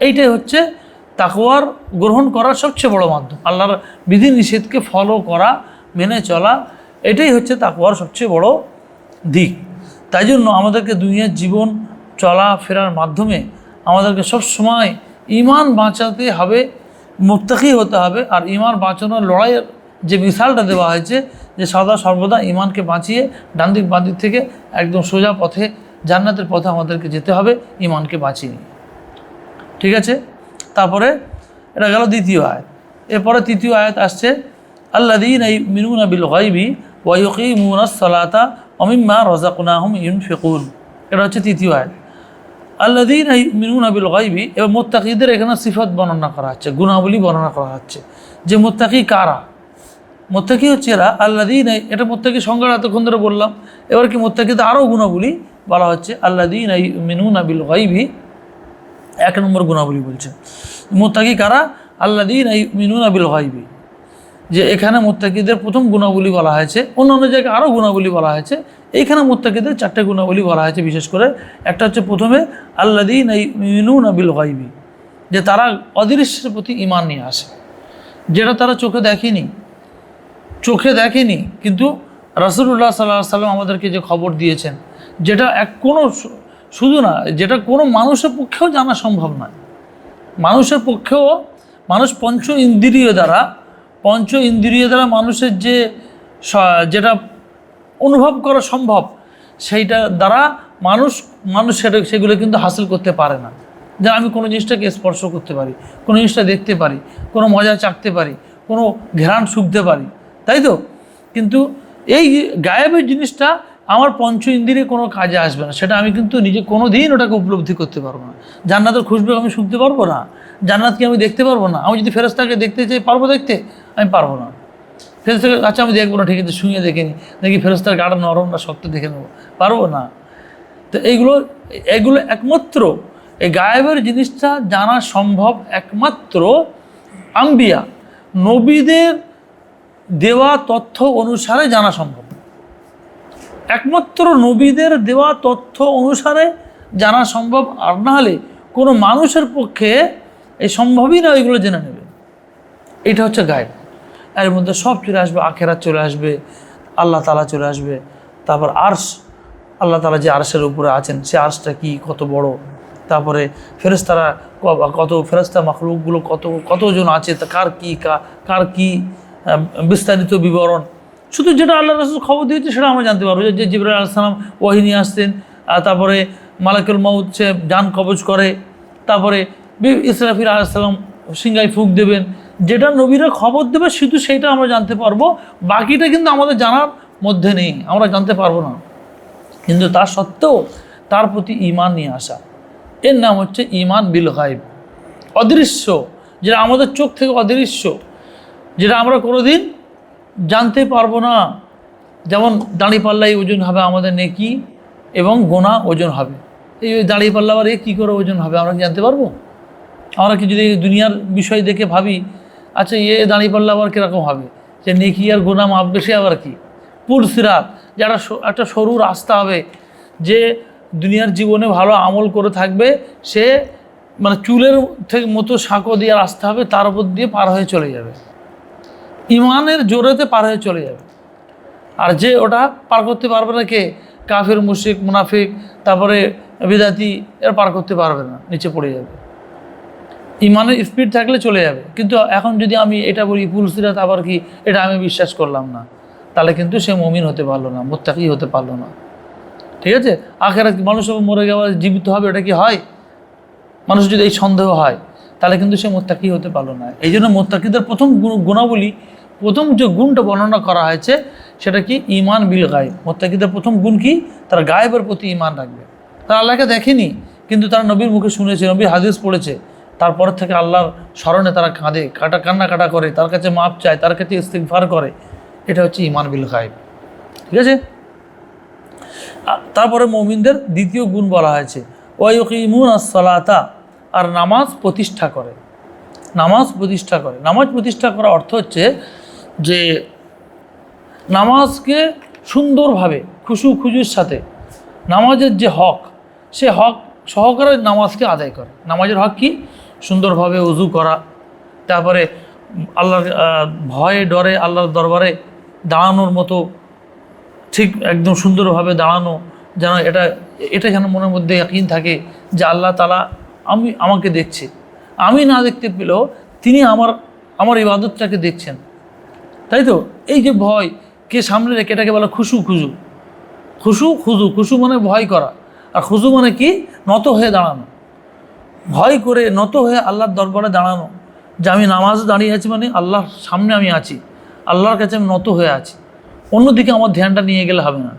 এইটাই হচ্ছে তাকওয়ার গ্রহণ করার সবচেয়ে বড় মাধ্যম। আল্লাহর বিধি নিষেধকে ফলো করা, মেনে চলা, এটাই হচ্ছে তাকওয়ার সবচেয়ে বড় দিক। তাই জন্য আমাদেরকে দুনিয়ার জীবন চলাফেরার মাধ্যমে আমাদেরকে সব সময় ঈমান বাঁচাতে হবে, মুত্তাকি হতে হবে। আর ঈমান বাঁচানোর লড়াইয়ের যে মিসালটা দেওয়া হয়েছে, যে সদা সর্বদা ঈমানকে বাঁচিয়ে ডান দিক বাঁ দিক থেকে একদম সোজা পথে, জান্নাতের পথে আমাদেরকে যেতে হবে, ঈমানকে বাঁচিয়ে নিয়ে। ঠিক আছে, তারপরে এটা গেল দ্বিতীয় আয়াত। এরপরে তৃতীয় আয়াত আসছে, আল্লাযীনা ইউমিনুনা বিল গায়বি ওয়া ইয়াকিমুনাস সালাতা ওয়া মিম্মা রাযাকনাহুম ইউনফিকুন। এটা হচ্ছে তৃতীয় আয়াত। আল্লাযীনা ইউমিনুনা বিল গায়বি, এবং মুত্তাকিদের এখানে সিফাত বর্ণনা করা হচ্ছে, গুণাবলী বর্ণনা করা হচ্ছে যে মুত্তাকি কারা। মুত্তাকি হচ্ছে এরা আল্লাযীনা, এটা মুত্তাকি সংজ্ঞা এতক্ষণ ধরে বললাম। এবার কি মুত্তাকিদের আরও গুণাবলী বলা হচ্ছে, আল্লাযীনা ইউমিনুনা বিল গায়বি, এক নম্বর গুণাবলী বলছে। মুত্তাকি কারা? আল্লাযীনা ইউমিনুনা বিল গায়বি, যে এখানে মুত্তাকিদের প্রথম গুণাবলী বলা হয়েছে, অন্যান্য জায়গায় আরও গুণাবলী বলা হয়েছে, এইখানে মুত্তাকিদের 4টে গুণাবলী বলা হয়েছে বিশেষ করে। একটা হচ্ছে প্রথমে আল্লাযীনা ইউমিনুনা বিল গায়বি, যে তারা অদৃশ্যের প্রতি ঈমান নিয়ে আসে, যেটা তারা চোখে দেখেনি, কিন্তু রাসূলুল্লাহ সাল্লাল্লাহু আলাইহি সাল্লাম আমাদেরকে যে খবর দিয়েছেন, যেটা শুধু না, যেটা কোনো মানুষের পক্ষেও জানা সম্ভব নয়। মানুষের পক্ষেও, মানুষ পঞ্চ ইন্দ্রিয় দ্বারা মানুষের যেটা অনুভব করা সম্ভব, সেইটা দ্বারা মানুষ সেগুলো কিন্তু হাসিল করতে পারে না। যে আমি কোনো জিনিসটাকে স্পর্শ করতে পারি, কোনো জিনিসটা দেখতে পারি, কোনো মজা চাখতে পারি, কোনো ঘ্রাণ শুঁকতে পারি, তাই তো? কিন্তু এই গায়েবের জিনিসটা আমার পঞ্চ ইন্দ্রিয়ে কোনো কাজে আসবে না, সেটা আমি কিন্তু নিজে কোনো দিন ওটাকে উপলব্ধি করতে পারবো না। জান্নাতের খুশবু আমি শুনতে পারবো না, জান্নাতকে আমি দেখতে পারবো না। আমি যদি ফেরেশতাকে দেখতে চাই, পারবো দেখতে? আমি পারবো না। ফেরেশতাকে আচ্ছা আমি দেখবো না, ঠিক আছে, শুয়ে দেখে নিই, দেখি ফেরেশতার গাটা নরম না শক্ত দেখে নেবো, পারবো না। তো এইগুলো একমাত্র এই গায়েবের জিনিসটা জানা সম্ভব একমাত্র আম্বিয়া, নবীদের দেওয়া তথ্য অনুসারে জানা সম্ভব। একমাত্র নবীদের দেওয়া তথ্য অনুসারে জানা সম্ভব, আর না হলে কোনো মানুষের পক্ষে এই সম্ভবই না এগুলো জেনে নেবে। এটা হচ্ছে গায়েব। এর মধ্যে সব চলে আসবে, আখেরাত চলে আসবে, আল্লাহ তাআলা চলে আসবে, তারপর আরশ, আল্লাহ তাআলা যে আরশের উপরে আছেন সে আরশটা কি, কত বড়, তারপরে ফেরেশতারা কত, ফেরেশতা মাখলুকগুলো কতজন আছে, তা কার কি বিস্তারিত বিবরণ। শুধু যেটা আল্লাহ রাসূল খবর দিয়েছে সেটা আমরা জানতে পারবো, যে জিবরাইল আলাইহিস সালাম ওহী নিয়ে আসতেন, তারপরে মালাকুল মউত সে জান কবজ করে, তারপরে ইসরাফিল আলাইহিস সালাম সিংহায় ফুঁক দেবেন, যেটা নবীরা খবর দেবে শুধু সেইটা আমরা জানতে পারবো। বাকিটা কিন্তু আমাদের জানার মধ্যে নেই, আমরা জানতে পারবো না। কিন্তু তার সত্ত্বেও তার প্রতি ঈমান নিয়ে আসা, এর নাম হচ্ছে ঈমান বিল গায়ব, অদৃশ্য, যেটা আমাদের চোখ থেকে অদৃশ্য, যেটা আমরা কোনোদিন জানতে পারবো না। যেমন দাঁড়িপাল্লাই ওজন হবে আমাদের নেকি এবং গোনা ওজন হবে। এই দাঁড়িপাল্লা আবার কী করে ওজন হবে আমরা কি জানতে পারবো? আমরা কি যদি দুনিয়ার বিষয় দেখে ভাবি, আচ্ছা দাঁড়িপাল্লা আবার কীরকম হবে, যে নেকি আর গোনা মাপবে, সে আবার কি? পুল সিরাত, যারা একটা সরু রাস্তা হবে, যে দুনিয়ার জীবনে ভালো আমল করে থাকবে, সে মানে চুলের থেকে মতো সাঁকো দিয়ে রাস্তা হবে, তার উপর দিয়ে পার হয়ে চলে যাবে, ইমানের জোরেতে পার হয়ে চলে যাবে। আর যে ওটা পার করতে পারবে না, কে? কাফির, মুশরিক, মুনাফিক, তারপরে বিদাতি, এরা পার করতে পারবে না, নিচে পড়ে যাবে। ইমানের স্পিড থাকলে চলে যাবে। কিন্তু এখন যদি আমি এটা বলি পুল সিরাত আবার কি, এটা আমি বিশ্বাস করলাম না, তাহলে কিন্তু সে মুমিন হতে পারলো না, মুত্তাকি হতে পারলো না। ঠিক আছে? আখেরাত মানুষ মরে যাওয়া জীবিত হবে, এটা কি হয়? মানুষ যদি এই সন্দেহ হয়, তাহলে কিন্তু সে মুত্তাকি হতে পারলো না। এই জন্য মুত্তাকিদের প্রথম গুণাবলী, প্রথম যে গুণটা বর্ণনা করা হয়েছে সেটা কি? ঈমান বিল গায়ব। মুত্তাকিদের প্রথম গুণ কি? তারা গায়েবের প্রতি ঈমান রাখবে। তারা আল্লাহকে দেখেনি, কিন্তু তারা নবীর মুখে শুনেছে, নবীর হাদিস পড়েছে, তারপর থেকে আল্লাহর স্মরণে তারা কান্না করে, তার কাছে মাপ চায়, তার কাছে ইস্তিগফার করে। এটা হচ্ছে ঈমান বিল গায়ব। ঠিক আছে? তারপরে মুমিনদের দ্বিতীয় গুণ বলা হয়েছে, ওয়া ইউকিমুনাস সালাতা, আর নামাজ প্রতিষ্ঠা করে। নামাজ প্রতিষ্ঠা করার অর্থ হচ্ছে যে নামাজকে সুন্দরভাবে খুজুর সাথে, নামাজের যে হক, সে হক সহকারে নামাজকে আদায় করে। নামাজের হক কি? সুন্দরভাবে ওযু করা, তারপরে আল্লাহর ভয়ে ডরে আল্লাহর দরবারে দাঁড়ানোর মতো, ঠিক একদম সুন্দরভাবে দাঁড়ানো, যেন এটা যেন মনের মধ্যে ইয়াকিন থাকে যে আল্লাহ তাআলা আমাকে দেখছে, আমি না দেখতে পেলেও তিনি আমার ইবাদতটাকে দেখছেন, তাই তো? এই যে ভয় কে সামনে রেখে, এটাকে বলা খুশু মানে ভয় করা, আর খুজু মানে কি? নত হয়ে দাঁড়ানো, ভয় করে নত হয়ে আল্লাহর দরবারে দাঁড়ানো, যে আমি নামাজে দাঁড়িয়ে আছি মানে আল্লাহর সামনে আমি আছি, আল্লাহর কাছে আমি নত হয়ে আছি, অন্যদিকে আমার ধ্যানটা নিয়ে গেলে হবে না।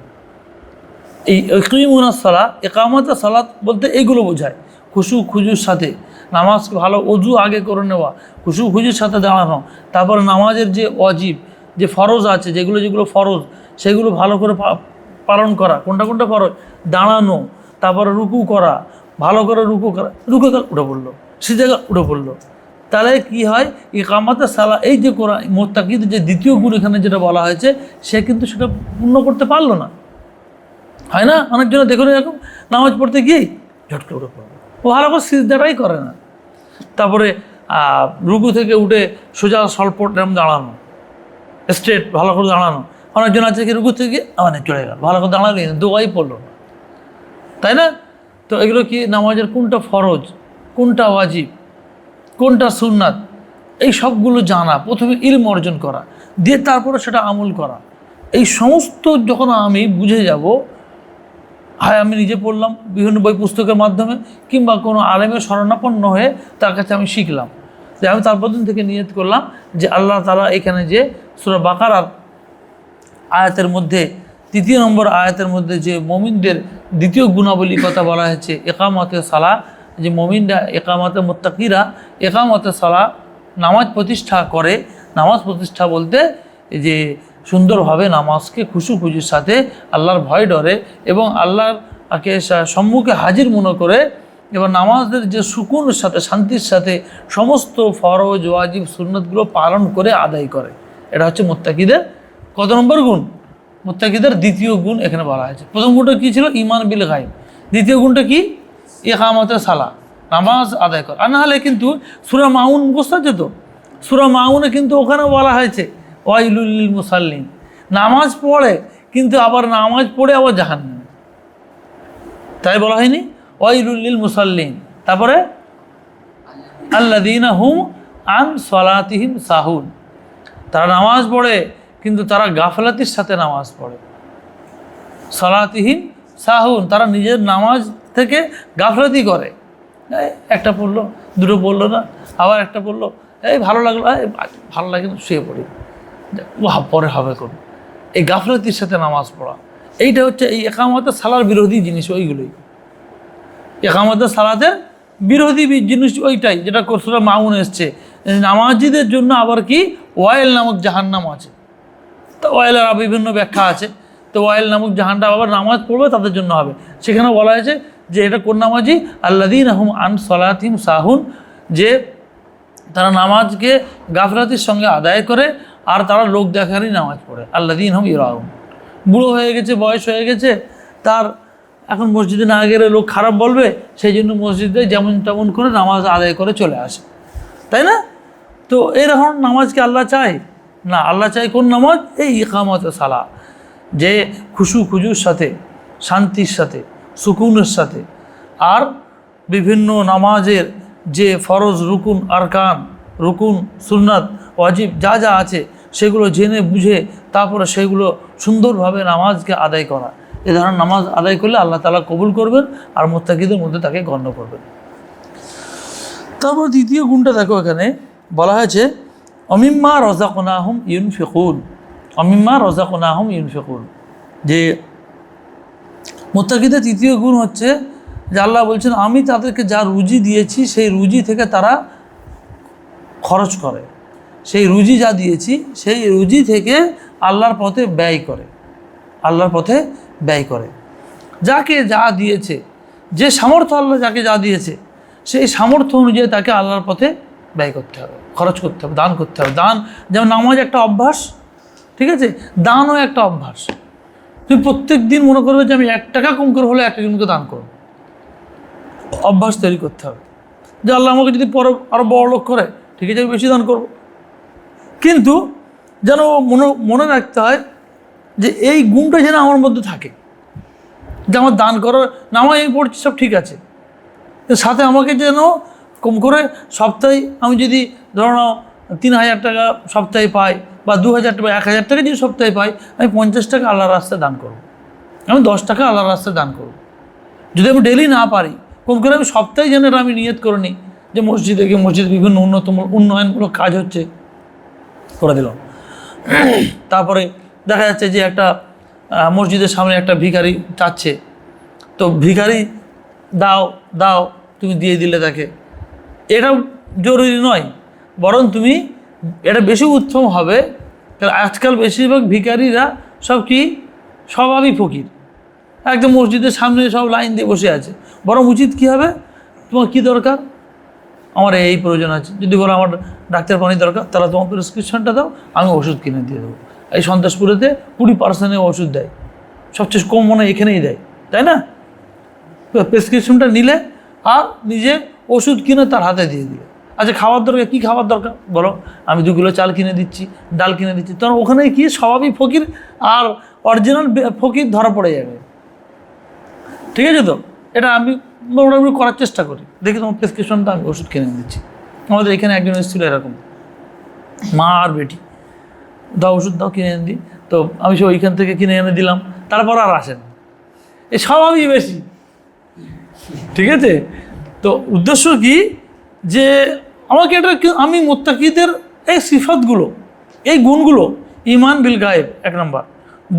এই ইকিমুনাস সালাত, ইকামাতুস সালাত বলতে এইগুলো বোঝায়। খুশু খুজুর সাথে নামাজকে ভালো অজু আগে করে নেওয়া, খুশু খুজুর সাথে দাঁড়ানো, তারপরে নামাজের যে ওয়াজিব যে ফরজ আছে, যেগুলো ফরজ সেগুলো ভালো করে পালন করা। কোনটা কোনটা ফরজ? দাঁড়ানো, তারপরে রুকু করা, ভালো করে রুকু করা, রুকু করে উঠে পড়লো, সিজদা উঠে পড়লো। তাহলে কি হয়? ইকামাতুস সালাত, এই যে কোরআন মুত্তাকিদের যে দ্বিতীয় গুণ এখানে যেটা বলা হয়েছে, সে কিন্তু সেটা পূর্ণ করতে পারলো না। হয় না অনেকজন দেখুন এরকম নামাজ পড়তে গিয়েই ঝটকে উঠে পড়বে, ও ভালো করে সিজদাটাই করে না। তারপরে রুকু থেকে উঠে সোজা সলপট এরকম দাঁড়ানো, স্ট্রেট ভালো করে দাঁড়ানো। অনেকজন আছে কি রুকু থেকে চলে গেল, ভালো করে দাঁড়ালো, দোয়াই পড়লো না, তাই না? তো এগুলো কি নামাজের কোনটা ফরজ, কোনটা ওয়াজিব, কোনটা সুন্নাত, এই সবগুলো জানা, প্রথমে ইলম অর্জন করা, দিয়ে তারপরে সেটা আমল করা। এই সমস্ত যখন আমি বুঝে যাব, হয় আমি নিজে পড়লাম বিভিন্ন বই পুস্তকের মাধ্যমে, কিংবা কোনো আলেমের শরণাপন্ন হয়ে তার কাছে আমি শিখলাম, যে আমি তারপর দিন থেকে নিয়ত করলাম যে আল্লাহ তাআলা এখানে যে সূরা বাকারার আয়াতের মধ্যে 3 নম্বর আয়াতের মধ্যে যে মুমিনদের দ্বিতীয় গুণাবলীর কথা বলা হয়েছে, ইকামতে সালাহ, যে মুমিনরা ইকামতে মুত্তাকিরা ইকামতে সালাহ নামাজ প্রতিষ্ঠা করে। নামাজ প্রতিষ্ঠা বলতে যে সুন্দরভাবে নামাজকে খুশু খুশির সাথে আল্লাহর ভয় ডরে এবং আল্লাহকে সম্মুখে হাজির মনে করে, এবং নামাজের যে সুকুনের সাথে শান্তির সাথে সমস্ত ফরজ ওয়াজিব সুন্নতগুলো পালন করে আদায় করে। এটা হচ্ছে মুত্তাকিদের কত নম্বর গুণ? মুত্তাকিদের দ্বিতীয় গুণ এখানে বলা হয়েছে। প্রথম গুণটা কী ছিল? ঈমান বিল গায়ব। দ্বিতীয় গুণটা কি? ইকামতে সালাহ, নামাজ আদায় কর। আর নাহলে কিন্তু সূরা মাউন মুখস্থ আছে তো, সূরা মাউনে কিন্তু ওখানে বলা হয়েছে ওয়াইলুল লিল মুসাল্লিন, নামাজ পড়ে কিন্তু আবার নামাজ পড়ে আবার জাহান্নামে, তাই বলা হয়নি? ওয়াইলুল লিল মুসাল্লিন, তারপরে আল্লাযীনা হুম আন সালাতিহিম সাহুন, তারা নামাজ পড়ে কিন্তু তারা গাফলাতির সাথে নামাজ পড়ে। সালাতিহিম সাহুন, তারা নিজের নামাজ থেকে গাফলাতি করে। একটা পড়লো, দুটো পড়লো না, আবার একটা পড়লো, এই ভালো লাগলো, ভালো লাগে না, শুয়ে পড়ি, পরে হবে কোন। এই গাফলাতির সাথে নামাজ পড়া, এইটা হচ্ছে এই ইকামতে সালার বিরোধী জিনিস। ওইগুলোই ইকামতে সালাতের বিরোধী জিনিস, ওইটাই যেটা সূরা মাউন এসছে। নামাজিদের জন্য আবার কি ওয়াইল নামক জাহান্নাম আছে। তো ওয়াইলের বিভিন্ন ব্যাখ্যা আছে। তো ওয়াইল নামক জাহান্নাম আবার নামাজ পড়বে তাদের জন্য হবে। সেখানে বলা হয়েছে যে এটা কোন নামাজি? আল্লাযীনা হুম আন সালাতিহিম সাহুন, যে তারা নামাজকে গাফলাতির সঙ্গে আদায় করে আর তারা লোক দেখারই নামাজ পড়ে। আল্লাযীনা হুম ইউরাউন, বুড়ো হয়ে গেছে, বয়স হয়ে গেছে, তার এখন মসজিদে না গেলে লোক খারাপ বলবে, সেই জন্য মসজিদে যেমন তেমন করে নামাজ আদায় করে চলে আসে, তাই না? তো এরকম নামাজকে আল্লাহ চায় না। আল্লাহ চায় কোন নামাজ? এই ইকামতে সালাহ, যে খুশু খুজুর সাথে, শান্তির সাথে, সুকুনের সাথে, আর বিভিন্ন নামাজের যে ফরজ রুকুন আরকান, রুকুন সুন্নাত ওয়াজিব যা যা আছে সেগুলো জেনে বুঝে তারপরে সেগুলো সুন্দরভাবে নামাজকে আদায় করা। এ ধরনের নামাজ আদায় করলে আল্লাহ তাআলা কবুল করবেন আর মুত্তাকিদের মধ্যে তাকে গণ্য করবেন। তারপর দ্বিতীয় গুণটা দেখো, এখানে বলা হয়েছে অমিম্মা রাযাকনাহুম ইউনফিকুন, অমিম্মা রাযাকনাহুম ইউনফিকুন, যে মুত্তাকিদের তৃতীয় গুণ হচ্ছে যে আল্লাহ বলছেন আমি তাদেরকে যা রুজি দিয়েছি সেই রুজি থেকে তারা খরচ করে, সেই রুজি যা দিয়েছি সেই রুজি থেকে আল্লাহর পথে ব্যয় করে, আল্লাহর পথে ব্যয় করে। যাকে যা দিয়েছে, যে সামর্থ্য আল্লাহ যাকে যা দিয়েছে সেই সামর্থ্য অনুযায়ী তাকে আল্লাহর পথে ব্যয় করতে হবে, খরচ করতে হবে, দান করতে হবে। দান যেমন নামাজ একটা অভ্যাস, ঠিক আছে, দানও একটা অভ্যাস। তুমি প্রত্যেক দিন মনে করবে যে আমি 1 টাকা কম করে হলে 1 জনকে দান করব, অভ্যাস তৈরি করতে হবে। যে আল্লাহ আমাকে যদি পরে আরও বড় লোক করে, ঠিক আছে, আমি বেশি দান করব। কিন্তু যেন মনে রাখতে হয় যে এই গুণটা যেন আমার মধ্যে থাকে, যে আমার দান করার, নামাজ আমি পড়ছি সব ঠিক আছে, সাথে আমাকে যেন কম করে সপ্তাহে আমি যদি ধরো 3000 টাকা সপ্তাহে পাই, বা 2000 টাকা, 1000 টাকা যদি সপ্তাহে পাই, আমি 50 টাকা আল্লাহর রাস্তায় দান করব, আমি 10 টাকা আল্লাহর রাস্তায় দান করব। যদি আমি ডেলি না পারি, কম করে আমি সপ্তাহে যেন এটা আমি নিয়ত করে নিই যে মসজিদে গিয়ে মসজিদে বিভিন্ন উন্নয়নমূলক কাজ হচ্ছে, করে দিলাম। তারপরে দেখা যাচ্ছে যে একটা মসজিদের সামনে একটা ভিখারি চাচ্ছে, তো ভিখারি দাও দাও তুমি দিয়ে দিলে তাকে, এটা জরুরি নয়, বরং তুমি এটা বেশি উত্তম হবে। কারণ আজকাল বেশিরভাগ ভিখারিরা সব কি স্বভাবই ফকির, একদম মসজিদের সামনে সব লাইন দিয়ে বসে আছে। বরং উচিত কী হবে, তোমার কী দরকার, আমার এই প্রয়োজন আছে, যদি বলো আমার ডাক্তার পানি দরকার, তাহলে তোমার প্রেসক্রিপশনটা দাও, আমি ওষুধ কিনে দিয়ে দেবো। এই সন্ত্রাসপুরেতে 20% ওষুধ দেয়, সবচেয়ে কম মনে হয় এখানেই দেয়, তাই না? প্রেসক্রিপশনটা নিলে আর নিজে ওষুধ কিনে তার হাতে দিয়ে দিলে। আচ্ছা খাবার দরকার, কী খাবার দরকার বলো, আমি 2 কিলো চাল কিনে দিচ্ছি, ডাল কিনে দিচ্ছি। তখন ওখানে কি স্বভাবই ফকির আর অরিজিনাল ফকির ধরা পড়ে যাবে। ঠিক আছে? তো এটা আমি মোটামুটি করার চেষ্টা করি, দেখি তোমার প্রেসক্রিপশনটা আমি ওষুধ কিনে দিচ্ছি। আমাদের এখানে একজন এসেছিলো এরকম, মা আর বেটি, দাও ওষুধ দাও কিনে এনে দিই, তো আমি সে ওইখান থেকে কিনে এনে দিলাম, তারপর আর আসেন। এই স্বভাবই বেশি। ঠিক আছে? তো উদ্দেশ্য কি, যে আমাকে এটা আমি মুত্তাকিদের এই সিফাতগুলো, এই গুণগুলো, ঈমান বিল গায়েব 1 নম্বর,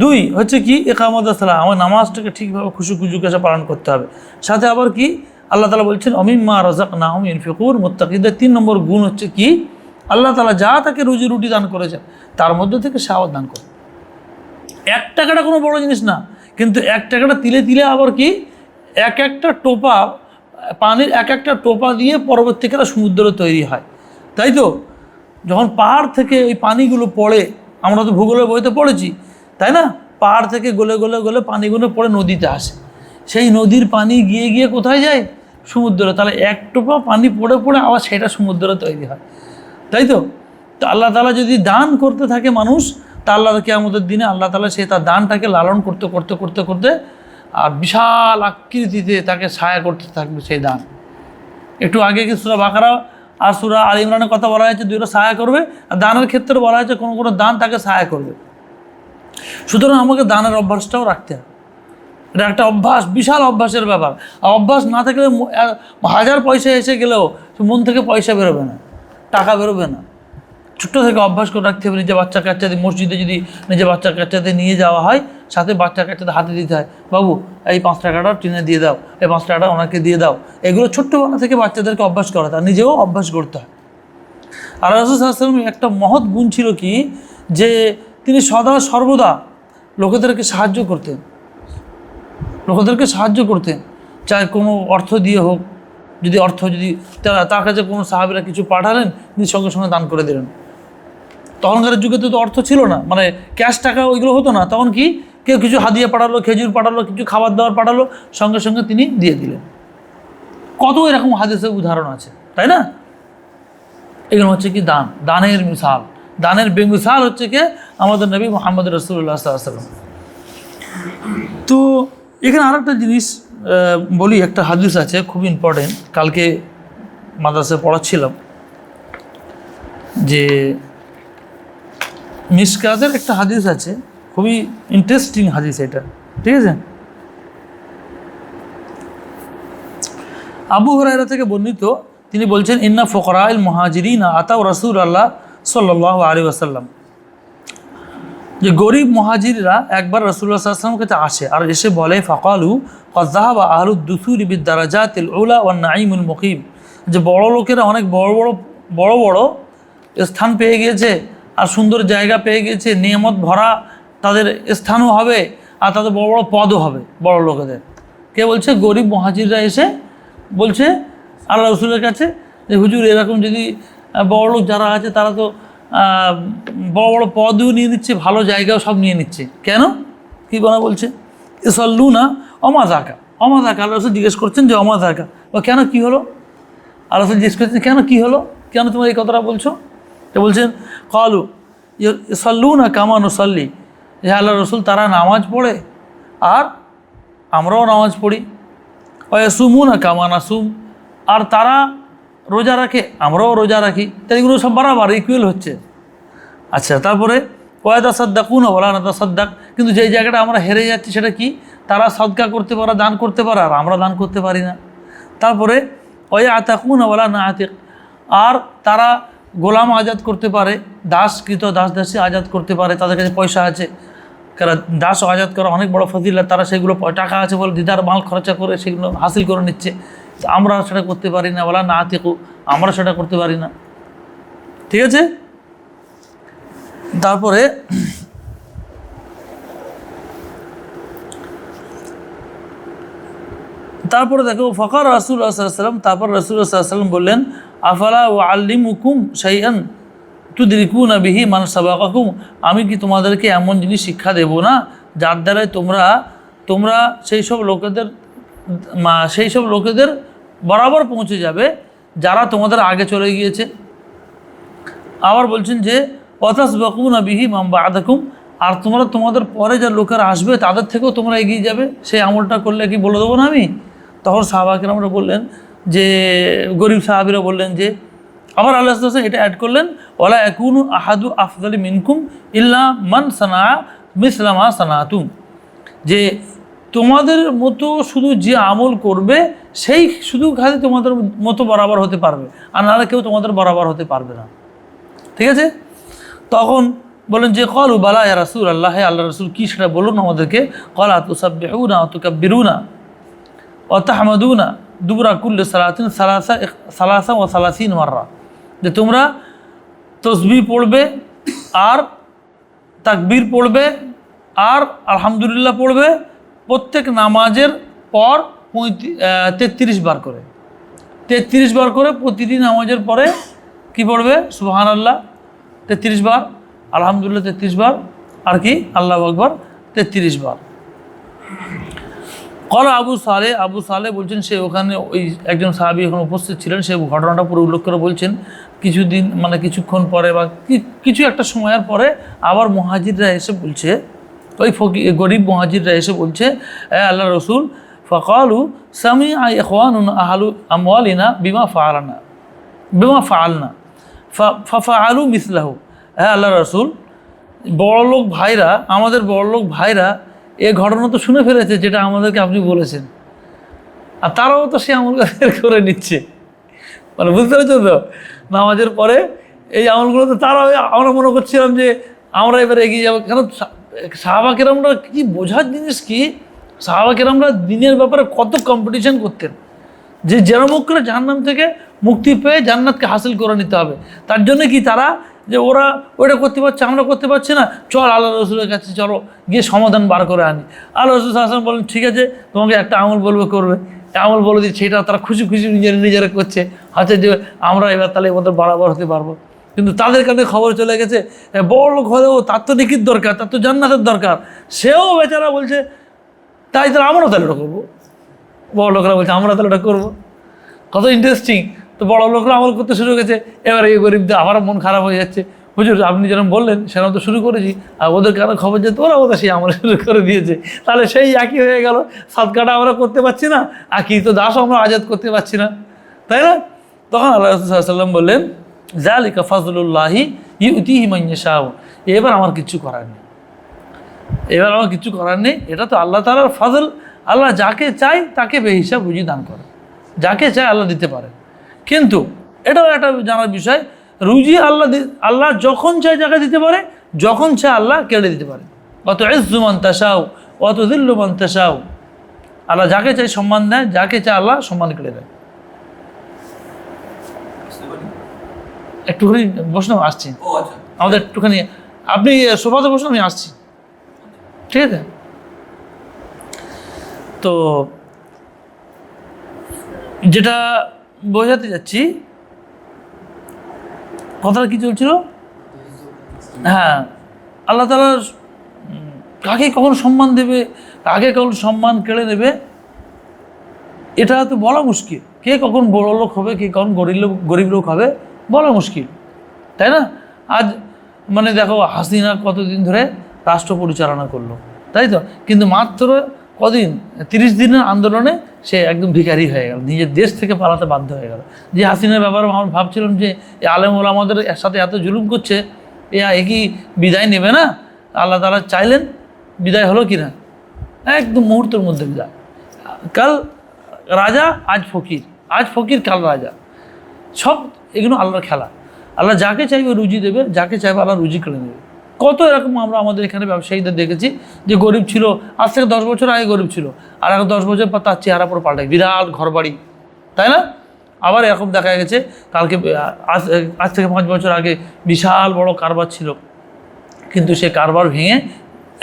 2 হচ্ছে কি ইকামত সালাহ, আমার নামাজটাকে ঠিকভাবে খুশুখুজুর কাছে পালন করতে হবে। সাথে আবার কি আল্লাহ তাআলা বলছেন অমিম্মা রাযাকনাহুম ইউনফিকুন, মুত্তাকিদের 3 নম্বর গুণ হচ্ছে কি আল্লাহ তাআলা যা তাকে রুজি রুটি দান করেছেন তার মধ্যে থেকে শাওয়াত দান করে। 1 টাকাটা কোনো বড় জিনিস না, কিন্তু 1 টাকাটা তিলে তিলে আবার কি এক একটা টোপা পানির, এক একটা টোপা দিয়ে পরবর্তীকালে সমুদ্র তৈরি হয়। তাই তো যখন পাহাড় থেকে এই পানিগুলো পড়ে, আমরা তো ভূগোলের বইতে পড়েছি, তাই না? পাহাড় থেকে গলে গলে গলে পানিগুলো পড়ে নদীতে আসে, সেই নদীর পানি গিয়ে গিয়ে কোথায় যায়, সমুদ্রে। তাহলে 1 টোপা পানি পড়ে পড়ে আবার সেটা সমুদ্র তৈরি হয়। তাই তো আল্লাহ তাআলা যদি দান করতে থাকে মানুষ, তা আল্লাহ কিয়ামতের দিনে আল্লাহ তাআলা সে তার দানটাকে লালন করতে করতে করতে করতে আর বিশাল আকৃতিতে তাকে ছায়া করতে থাকবে সেই দান। একটু আগে কি সূরা বাকারা আর সূরা আল ইমরানের কথা বলা হয়েছে, 2টা ছায়া করবে, আর দানের ক্ষেত্রে বলা হয়েছে কোনো কোনো দান তাকে ছায়া করবে। সুতরাং আমাকে দানের অভ্যাসটাও রাখতে হবে, এটা একটা অভ্যাস, বিশাল অভ্যাসের ব্যাপার। আর অভ্যাস না থাকলে 1000 পয়সা এসে গেলেও মন থেকে পয়সা বেরোবে না, টাকা বেরোবে না। ছোট্ট থেকে অভ্যাস করে রাখতে হবে। নিজে বাচ্চা কাচ্চাদের মসজিদে যদি নিজে বাচ্চা কাচ্চাদের নিয়ে যাওয়া হয়, সাথে বাচ্চা কাচ্চাদের হাতে দিতে হয়, বাবু এই 5 টাকাটা টেনে দিয়ে দাও, এই 5 টাকাটা ওনাকে দিয়ে দাও। এগুলো ছোট্টবেলা থেকে বাচ্চাদেরকে অভ্যাস করা, তার নিজেও অভ্যাস করতে হয়। আর রাসূল সাল্লাল্লাহু আলাইহি ওয়াসাল্লামের একটা মহৎ গুণ ছিল কি, যে তিনি সদা সর্বদা লোকেদেরকে সাহায্য করতেন, লোকেদেরকে সাহায্য করতেন, চাই কোনো অর্থ দিয়ে হোক। যদি তার কাছে কোনো সাহাবীরা কিছু পাঠালেন, তিনি সঙ্গে সঙ্গে দান করে দিলেন। তখনকার যুগে তো অর্থ ছিল না, মানে ক্যাশ টাকা ওইগুলো হতো না। তখন কি কেউ কিছু হাদিয়া পাঠালো, খেজুর পাঠালো, কিছু খাবার দাবার পাঠালো, সঙ্গে সঙ্গে তিনি দিয়ে দিলেন। কত এরকম হাদিসের উদাহরণ আছে, তাই না? এগুলো হচ্ছে কি দান, দানের মিসাল, দানের বেমিসাল হচ্ছে কি আমাদের নবী মুহাম্মদ রাসূলুল্লাহ সাল্লাল্লাহু আলাইহি ওয়াসাল্লাম। তো এখানে আরেকটা জিনিস বলি, একটা হাদিস আছে খুব ইম্পর্টেন্ট, কালকে মাদ্রাসায় পড়াচ্ছিলাম, যে মিশকাতের একটা হাদিস আছে, খুবই ইন্টারেস্টিং হাদিস এটা। ঠিক আছে? আবু হুরায়রা থেকে বর্ণিত, তিনি বলছেন ইন্না ফুকারাইল মুহাজিরিনা আতাউ রাসূলুল্লাহ সাল্লাল্লাহু আলাইহি ওয়াসাল্লাম, যে গরিব মুহাজিররা একবার রাসূলুল্লাহ সাল্লাল্লাহু আলাইহি ওয়াসাল্লামের কাছে আসে আর এসে বলে ফাকালু ক্বাদ যাহাবা আহলুদ দুসুরি বিদ দারাজাতিল উলা ওয়ান নাঈমুল মুকিম, যে বড় লোকেরা অনেক বড় বড় স্থান পেয়ে গিয়েছে আর সুন্দর জায়গা পেয়ে গিয়েছে, নিয়ামত ভরা তাদের স্থানও হবে আর তাদের বড় বড় পদও হবে বড় লোকেদের। কে বলছে? গরিব মুহাজিররা এসে বলছে আল্লাহ রাসূলের কাছে যে হুজুর এরকম যদি বড় লোক যারা আছে তারা তো বড় বড় পদও নিয়ে নিচ্ছে, ভালো জায়গাও সব নিয়ে নিচ্ছে, কেন কি বলছে ইসাল্লুনা অমাযাকা, অমাযাকা। আল্লাহ রাসূল জিজ্ঞেস করছেন যে অমাযাকা, বা কেন কি হলো? আল্লাহ রাসূল জিজ্ঞেস করছেন কেন কি হলো, কেন তোমরা এই কথাটা বলছো? তো বলছেন ক্বালু ইসাল্লুনা কামা নুসাল্লি, যে আল্লাহ রাসূল তারা নামাজ পড়ে আর আমরাও নামাজ পড়ি, ওয়া ইয়াসুমুনা কামা নাসুম, আর তারা রোজা রাখে আমরাও রোজা রাখি, তাই এগুলো সব বরাবর ইকুয়াল হচ্ছে। আচ্ছা, তারপরে ওয়া ইয়াতাসাদ্দাকুনা ওয়া লা নাতাসাদ্দাক, কিন্তু যেই জায়গাটা আমরা হেরে যাচ্ছি সেটা কি, তারা সদকা করতে পারে, দান করতে পারে, আর আমরা দান করতে পারি না। তারপরে ওয়া ইয়াতাকুনা ওয়া লা নাআতিক, আর তারা গোলাম আজাদ করতে পারে, দাসকৃত দাস দাসী আজাদ করতে পারে, তাদের কাছে পয়সা আছে, কারণ দাস আজাদ করা অনেক বড় ফজিলত, তারা সেগুলো টাকা আছে বলে দিদার মাল খরচা করে সেগুলো হাসিল করে নিচ্ছে। আমরা সেটা করতে পারি না, বলা না আতিকু, আমরা সেটা করতে পারি না। ঠিক আছে, তারপরে দেখো ফকার রাসূলুল্লাহ সাল্লাল্লাহু আলাইহি ওয়াসাল্লাম, তারপর রাসূলুল্লাহ সাল্লাল্লাহু আলাইহি ওয়াসাল্লাম বললেন আফালা উআল্লিমুকুম শাইআন তুদরিকুনা বিহি মান সাবাকাকুম, আমি কি তোমাদেরকে এমন জিনিস শিক্ষা দেব না যার দ্বারাই তোমরা সেই সব লোকেদের বরাবর পৌঁছে যাবে যারা তোমাদের আগে চলে গিয়েছে। আবার বলছেন যে ওয়াতাসবাকুনা বিহি মান বা'দাকুম, আর তোমাদের পরে যা লোকেরা আসবে তাদের থেকেও তোমরা এগিয়ে যাবে, সেই আমলটা করলে কি বলে দেবো না আমি? তখন সাহাবাকেরা আমরা বললেন যে, গরিব সাহাবিরা বললেন যে, আবার আল্লাহ এটা অ্যাড করলেন ওয়ালা ইয়াকুনু আহাদু আফদালি মিনকুম ইল্লা মান সানা মিসলা মা সানাতুম, যে তোমাদের মতো শুধু যে আমল করবে সেই শুধু খালি তোমাদের মতো বরাবর হতে পারবে, আর নাহলে কেউ তোমাদের বরাবর হতে পারবে না। ঠিক আছে, তখন বলেন যে ক্বালু বালা ইয়া রাসূলুল্লাহ, হে আল্লাহর রাসূল কি সেটা বলুন আমাদেরকে। ক্বালা তুসাব্বিহুনা ওয়া তুকাব্বিরুনা ওয়া তাহমাদুনা দুবরা কুল্লি সালাতিন সালাসা ওয়া সালাসিন মাররা, যে তোমরা তসবিহ পড়বে আর তাকবীর পড়বে আর আলহামদুলিল্লাহ পড়বে প্রত্যেক নামাজের পর 33 বার করে, 33 বার করে প্রতিটি নামাজের পরে কি পড়বে? সুবহানাল্লাহ 33 বার, আলহামদুলিল্লাহ 33 বার, আর কি আল্লাহু আকবার 33 বার। কলা আবু সালে বলছেন, সে ওখানে ওই একজন সাহাবী ওখানে উপস্থিত ছিলেন, সে ঘটনাটা পুরো উল্লেখ করে বলছেন, কিছুক্ষণ পরে বা কিছু একটা সময়ের পরে আবার মুহাজিররা এসে বলছে, ওই গরিব মুহাজিররা এসে বলছে, আল্লাহ রসুল ফাকালু সামিআ ইখওয়ানুনা আহলু আমওয়ালিনা বিমা ফাআলনা ফাফআলু মিসলাহু, হ্যাঁ আল্লাহ রসুল বড়লোক ভাইরা, আমাদের বড়লোক ভাইরা এ ঘটনা তো শুনে ফেলেছে যেটা আমাদেরকে আপনি বলেছেন, আর তারাও তো সে আমল করে নিচ্ছে। মানে বুঝতে পেরেছো তো, নামাজের পরে এই আমলগুলো তো তারাও, আমরা মনে করছিলাম যে আমরা এবারে এগিয়ে যাবো। কেন সাহাবা কেরামরা কি বোঝার জিনিস কি, সাহাবা কেরামরা দিনের ব্যাপারে কত কম্পিটিশন করতেন, যে যেরকম করে জাহান্নাম থেকে মুক্তি পেয়ে জান্নাতকে হাসিল করে নিতে হবে। তার জন্য কি তারা যে ওরা ওইটা করতে পারছে, আমরা করতে পারছি না, চল আল্লাহ রসুলের কাছে চলো গিয়ে সমাধান বার করে আনি। আল্লাহ রসুল হাসান বলেন ঠিক আছে, তোমাকে একটা আমল বলবে করবে, আমল বলে দিচ্ছে, সেটা তারা খুশি নিজেরা করছে, হচ্ছে যে আমরা এবার তাহলে ওদের বরাবর হতে পারবো। কিন্তু তাদের কাছে খবর চলে গেছে বড় লোক হলেও তার তো নেকির দরকার, তার তো জান্নাতের দরকার, সেও বেচারা বলছে তাই তাহলে আমরাও তাহলে ওটা করবো। বড় লোকরা বলছে আমরা তাহলে ওটা করবো। কত ইন্টারেস্টিং। তো বড় লোকরা আমল করতে শুরু করেছে, এবার এই গরিবদের আবার মন খারাপ হয়ে যাচ্ছে, হুজুর আপনি যেরকম বললেন সেরকম তো শুরু করেছি, আর ওদের কারো খবর যেত ওরা সেই আমল শুরু করে দিয়েছে, তাহলে সেই একই হয়ে গেল, সাদকাটা আমরা করতে পারছি না, আর কি তো দাসও আমরা আজাদ করতে পারছি না, তাই না? তখন আল্লাহ রাসূল সাল্লাল্লাহু আলাইহি ওয়াসাল্লাম বললেন যালিকা ফাজলুল্লাহি ইউতিহি মান ইয়াশাউ, এবার আমার কিচ্ছু করার নেই, এটা তো আল্লাহ তাআলার ফজল। আল্লাহ যাকে চায় তাকে বেহিসাব রুজি দান করে, যাকে চায় আল্লাহ দিতে পারে। কিন্তু এটাও একটা জানার বিষয়, রুজি আল্লাহ যখন চায় যাকে দিতে পারে, যখন চায় আল্লাহ কেড়ে দিতে পারে। অত ইজ্জু মান তাশাউ অত যিল্লু মান তাশাউ, আল্লাহ যাকে চায় সম্মান দেয়, যাকে চায় আল্লাহ সম্মান কেড়ে দেয়। একটুখানি বসলাম, আসছি আমাদের একটুখানি, আপনি সোফাতে বসুন, আমি আসছি, ঠিক আছে? তো যেটা বোঝাতে যাচ্ছি, কথাটা কি চলছিল? হ্যাঁ, আল্লাহ তাআলা কাকে কখন সম্মান দেবে, কাকে কখন সম্মান কেড়ে নেবে, এটা তো বলা মুশকিল। কে কখন বড় লোক হবে, কে কখন গরিব লোক হবে, বলা মুশকিল, তাই না? আজ দেখো হাসিনা কতদিন ধরে রাষ্ট্র পরিচালনা করলো, তাই তো? কিন্তু মাত্র কদিন, 30 দিনের আন্দোলনে সে একদম ভিখারি হয়ে গেল, নিজের দেশ থেকে পালাতে বাধ্য হয়ে গেল। যে হাসিনার ব্যাপারে আমরা ভাবছিলাম যে আলেম ওলামাদের সাথে এত জুলুম করছে, এ কি বিদায় নেবে না? আল্লাহ তাআলা চাইলেন, বিদায় হলো কি না? একদম মুহূর্তের মধ্যে বিদায়। কাল রাজা, আজ ফকির কাল রাজা, সব এগুলো আল্লাহর খেলা। আল্লাহ যাকে চাইবে রুজি দেবে, যাকে চাইবে আল্লাহ রুজি কেড়ে নেবে। কত এরকম আমরা আমাদের এখানে ব্যবসায়ীদের দেখেছি যে গরিব ছিল, আজ থেকে 10 বছর আগে গরিব ছিল, আর এখন 10 বছর পর তার চেহারা পুরো পাল্টায়, বিরাট ঘরবাড়ি, তাই না? আবার এরকম দেখা গেছে কালকে আজ থেকে 5 বছর আগে বিশাল বড় কারবার ছিল, কিন্তু সে কারবার ভেঙে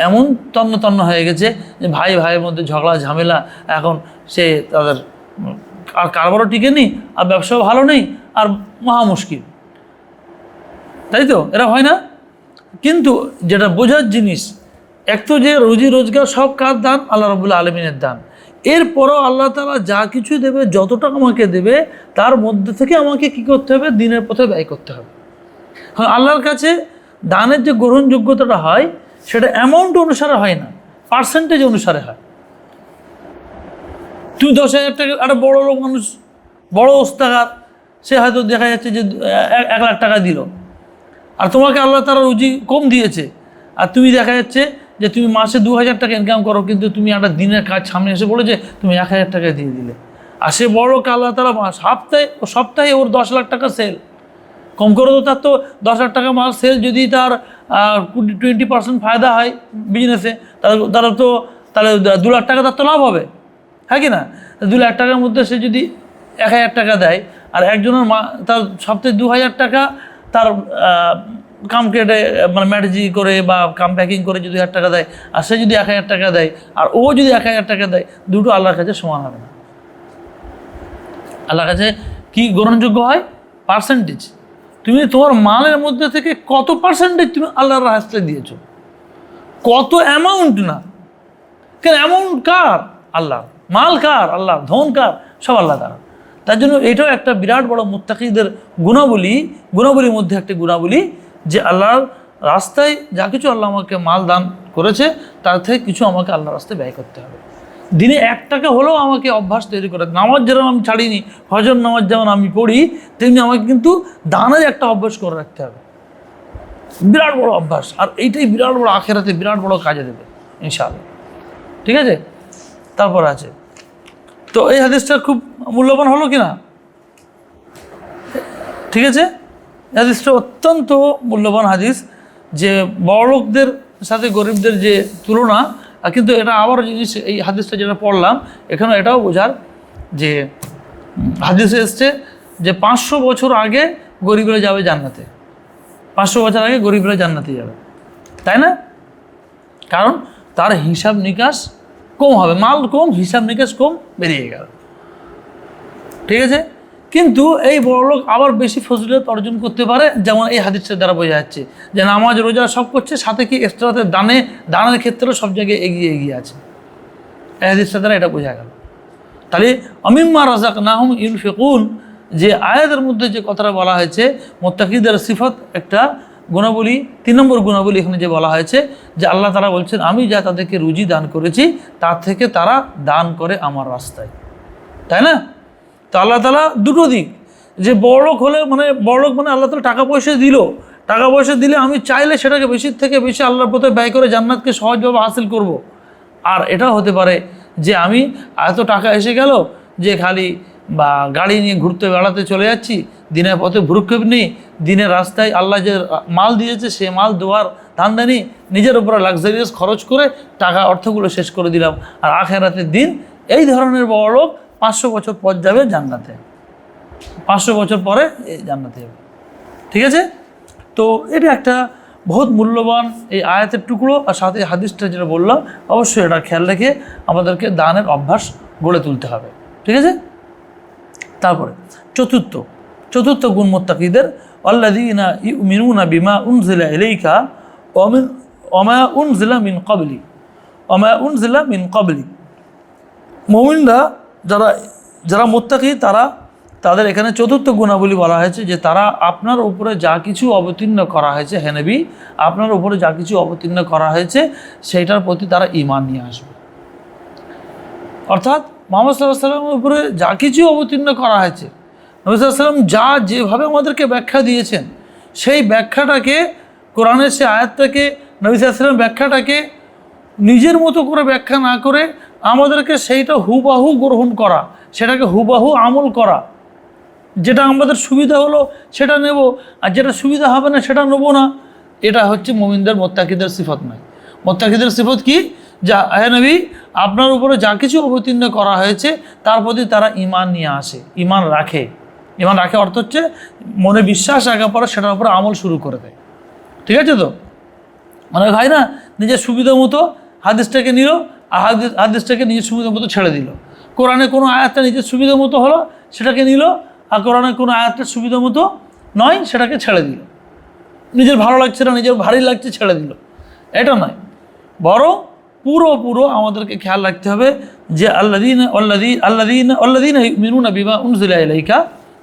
এমন তন্ন তন্ন হয়ে গেছে যে ভাই ভাইয়ের মধ্যে ঝগড়া ঝামেলা, এখন সে তাদের আর কারবারও টিকে নেই, আর ব্যবসাও ভালো নেই, আর মহা মুশকিল, তাই তো? এরা হয় না? কিন্তু যেটা বোঝার জিনিস, এক তো যে রুজি রোজগার সব কার দান, আল্লাহ রাব্বুল আলামিনের দান, এরপরও আল্লাহ তাআলা যা কিছু দেবে, যতটা আমাকে দেবে, তার মধ্যে থেকে আমাকে কি করতে হবে? দিনের পথে ব্যয় করতে হবে। হ্যাঁ, আল্লাহর কাছে দানের যে গ্রহণযোগ্যতাটা হয় সেটা অ্যামাউন্ট অনুসারে হয় না, পার্সেন্টেজ অনুসারে হয়। তুমি 10,000 টাকা, একটা বড় লোক মানুষ, বড় ওস্তাগার, সে হয়তো দেখা যাচ্ছে যে 1 লাখ টাকা দিল, আর তোমাকে আল্লাহ তাআলা রুজি কম দিয়েছে, আর তুমি দেখা যাচ্ছে যে তুমি মাসে 2,000 টাকা ইনকাম করো, কিন্তু তুমি একটা দিনের কাজ সামনে এসে বলে যে তুমি 1,000 টাকা দিয়ে দিলে, আর সে বড় লোক আল্লাহ তাআলা সপ্তাহে ওর 10 লাখ টাকা সেল, কম করে তো তার তো 10 লাখ টাকা মাস সেল, যদি তার 20% ফায়দা হয় বিজনেসে, তাহলে 2 লাখ টাকা তার তো লাভ হবে, হ্যাঁ কি না? 2 লাখ টাকার মধ্যে সে যদি 1,000 টাকা দেয়, আর একজনের তার সপ্তাহে 2,000 টাকা তার কাম কেটে মানে ম্যানেজি করে বা কাম প্যাকিং করে যদি 1,000 টাকা দেয়, আর সে যদি 1,000 টাকা দেয়, আর ও যদি 1,000 টাকা দেয়, দুটো আল্লাহর কাছে সমান হবে না। আল্লাহর কাছে কি গ্রহণযোগ্য হয়? পার্সেন্টেজ। তুমি তোমার মালের মধ্যে থেকে কত পার্সেন্টেজ তুমি আল্লাহর রাস্তায় দিয়েছো, কত অ্যামাউন্ট না। কেন অ্যামাউন্ট কার? আল্লাহ। মাল কার? আল্লাহ। ধন কার? সব আল্লাহ তাআলা। তার জন্য এটাও একটা বিরাট বড় মুত্তাকিদের গুণাবলীর মধ্যে একটা গুণাবলী, যে আল্লাহর রাস্তায় যা কিছু আল্লাহ আমাকে মাল দান করেছে, তার থেকে কিছু আমাকে আল্লাহর রাস্তায় ব্যয় করতে হবে। দিনে 1 টাকা হলেও আমাকে অভ্যাস তৈরি করে। নামাজ যেরকম আমি ছাড়িনি, ফজর নামাজ যেমন আমি পড়ি, তেমনি আমাকে কিন্তু দানের একটা অভ্যাস করে রাখতে হবে, বিরাট বড় অভ্যাস। আর এইটাই বিরাট বড় আখিরাতে বিরাট বড় কাজে দেবে ইনশাআল্লাহ। ঠিক আছে? তারপর আছে, তো এই হাদিসটা খুব মূল্যবান হলো কিনা? ঠিক আছে, হাদিসটা অত্যন্ত মূল্যবান হাদিস, যে বড়লোকদের সাথে গরিবদের যে তুলনা। কিন্তু এটা আবার জিনিস, এই হাদিসটা যেটা পড়লাম এখানে এটাও বোঝার, যে হাদিসে এসছে যে 500 বছর আগে গরিবরা যাবে জান্নাতে, 500 বছর আগে গরিবরা জান্নাতে যাবে, তাই না? কারণ তার হিসাব নিকাশ কম হবে, মাল কম, হিসাব নিকাশ কম, বেরিয়ে গেল। ঠিক আছে? কিন্তু এই বড়লোক আবার বেশি ফজিলত অর্জন করতে পারে, যেমন এই হাদিসের দ্বারা বোঝা যাচ্ছে যে নামাজ রোজা সব করছে, সাথে কি এক্সট্রাতে দানের ক্ষেত্রেও সব জায়গায় এগিয়ে আছে। এই হাদিসের দ্বারা এটা বোঝা গেল। তাহলে আমিম্মা রাযাকনাহুম ইউনফিকুন, যে আয়াতের মধ্যে যে কথাটা বলা হয়েছে, মুত্তাকিদের সিফত একটা গুণাবলী, 3 নম্বর গুণাবলী এখানে যে বলা হয়েছে, যে আল্লাহ তাআলা বলছেন আমি যা তাদেরকে রুজি দান করেছি তার থেকে তারা দান করে আমার রাস্তায়, তাই না? তো আল্লাহ তাআলা দুটো দিক, যে বড়লোক হলে বড়লোক মানে আল্লাহ তাআলা টাকা পয়সা দিলে আমি চাইলে সেটাকে বেশির থেকে বেশি আল্লাহর পথে ব্যয় করে জান্নাতকে সহজভাবে হাসিল করব। আর এটাও হতে পারে যে আমি এত টাকা এসে গেল যে খালি বা গাড়ি নিয়ে ঘুরতে বেড়াতে চলে যাচ্ছি, দিনের পথে ভ্রুক্ষেপ নেই, দিনের রাস্তায় আল্লাহ যে মাল দিয়েছে সে মাল দেওয়ার ধান্দা নেই, নিজের উপরে লাক্সারিয়াস খরচ করে টাকা অর্থগুলো শেষ করে দিলাম। আর আখিরাতের দিন এই ধরনের বড়লোক 500 বছর পর যাবে জান্নাতে, 500 বছর পরে এই জান্নাতে যাবে। ঠিক আছে? তো এটা একটা বহুত মূল্যবান এই আয়াতের টুকরো, আর সাথে হাদিসটা যেটা বললাম, অবশ্যই এটা খেয়াল রেখে আমাদেরকে দানের অভ্যাস গড়ে তুলতে হবে। ঠিক আছে? তারপরে চতুর্থ গুণ মুত্তাকিদের, আল্লাযীনা ইউমিনুনা বিমা উনজিলা ইলাইকা ওয়া মা উনজিলা মিন ক্বাবলি। মুমিনরা যারা মুত্তাকি, তাদের এখানে চতুর্থ গুণাবলী বলা হয়েছে, যে তারা আপনার উপরে যা কিছু অবতীর্ণ করা হয়েছে, হে নবী, আপনার উপরে যা কিছু অবতীর্ণ করা হয়েছে সেইটার প্রতি তারা ঈমান নিয়ে আসবে। অর্থাৎ মুহাম্মদ সাল্লাল্লাহু আলাইহি ওয়াসাল্লামের উপরে যা কিছু অবতীর্ণ করা হয়েছে, নবী সাল্লাল্লাহু আলাইহি ওয়াসাল্লাম যেভাবে আমাদেরকে ব্যাখ্যা দিয়েছেন, সেই ব্যাখ্যাটাকে, কোরআনের সেই আয়াতটাকে, নবী সাল্লাল্লাহু আলাইহি ওয়াসাল্লাম ব্যাখ্যাটাকে নিজের মতো করে ব্যাখ্যা না করে আমাদেরকে সেইটা হুবাহু গ্রহণ করা, সেটাকে হুবাহু আমল করা। যেটা আমাদের সুবিধা হলো সেটা নেব, আর যেটা সুবিধা হবে না সেটা নেব না। এটা হচ্ছে মুমিনদের মুত্তাকিদের সিফত নয়। মুত্তাকিদের সিফত কি? যা হে নবী আপনার উপরে যা কিছু অবতীর্ণ করা হয়েছে তার প্রতি তারা ঈমান নিয়ে আসে, ঈমান রাখে। ঈমান রাখে অর্থ হচ্ছে মনে বিশ্বাস রাখার পরে সেটার উপরে আমল শুরু করে দেয়। ঠিক আছে? তো অনেক হয় না, নিজের সুবিধা মতো হাদিসটাকে নিল আর হাদিসটাকে নিজের সুবিধা মতো ছেড়ে দিল। কোরআনে কোনো আয়াতটা নিজের সুবিধা মতো হলো সেটাকে নিল, আর কোরআনে কোনো আয়াতটা সুবিধা মতো নয় সেটাকে ছেড়ে দিল। নিজের ভালো লাগছে না, নিজের ভারী লাগছে ছেড়ে দিল, এটা নয়। বরং পুরো আমাদেরকে খেয়াল রাখতে হবে যে আল্লাযীনা ইউমিনুনা বিমা উনজিলা ইলাইকা,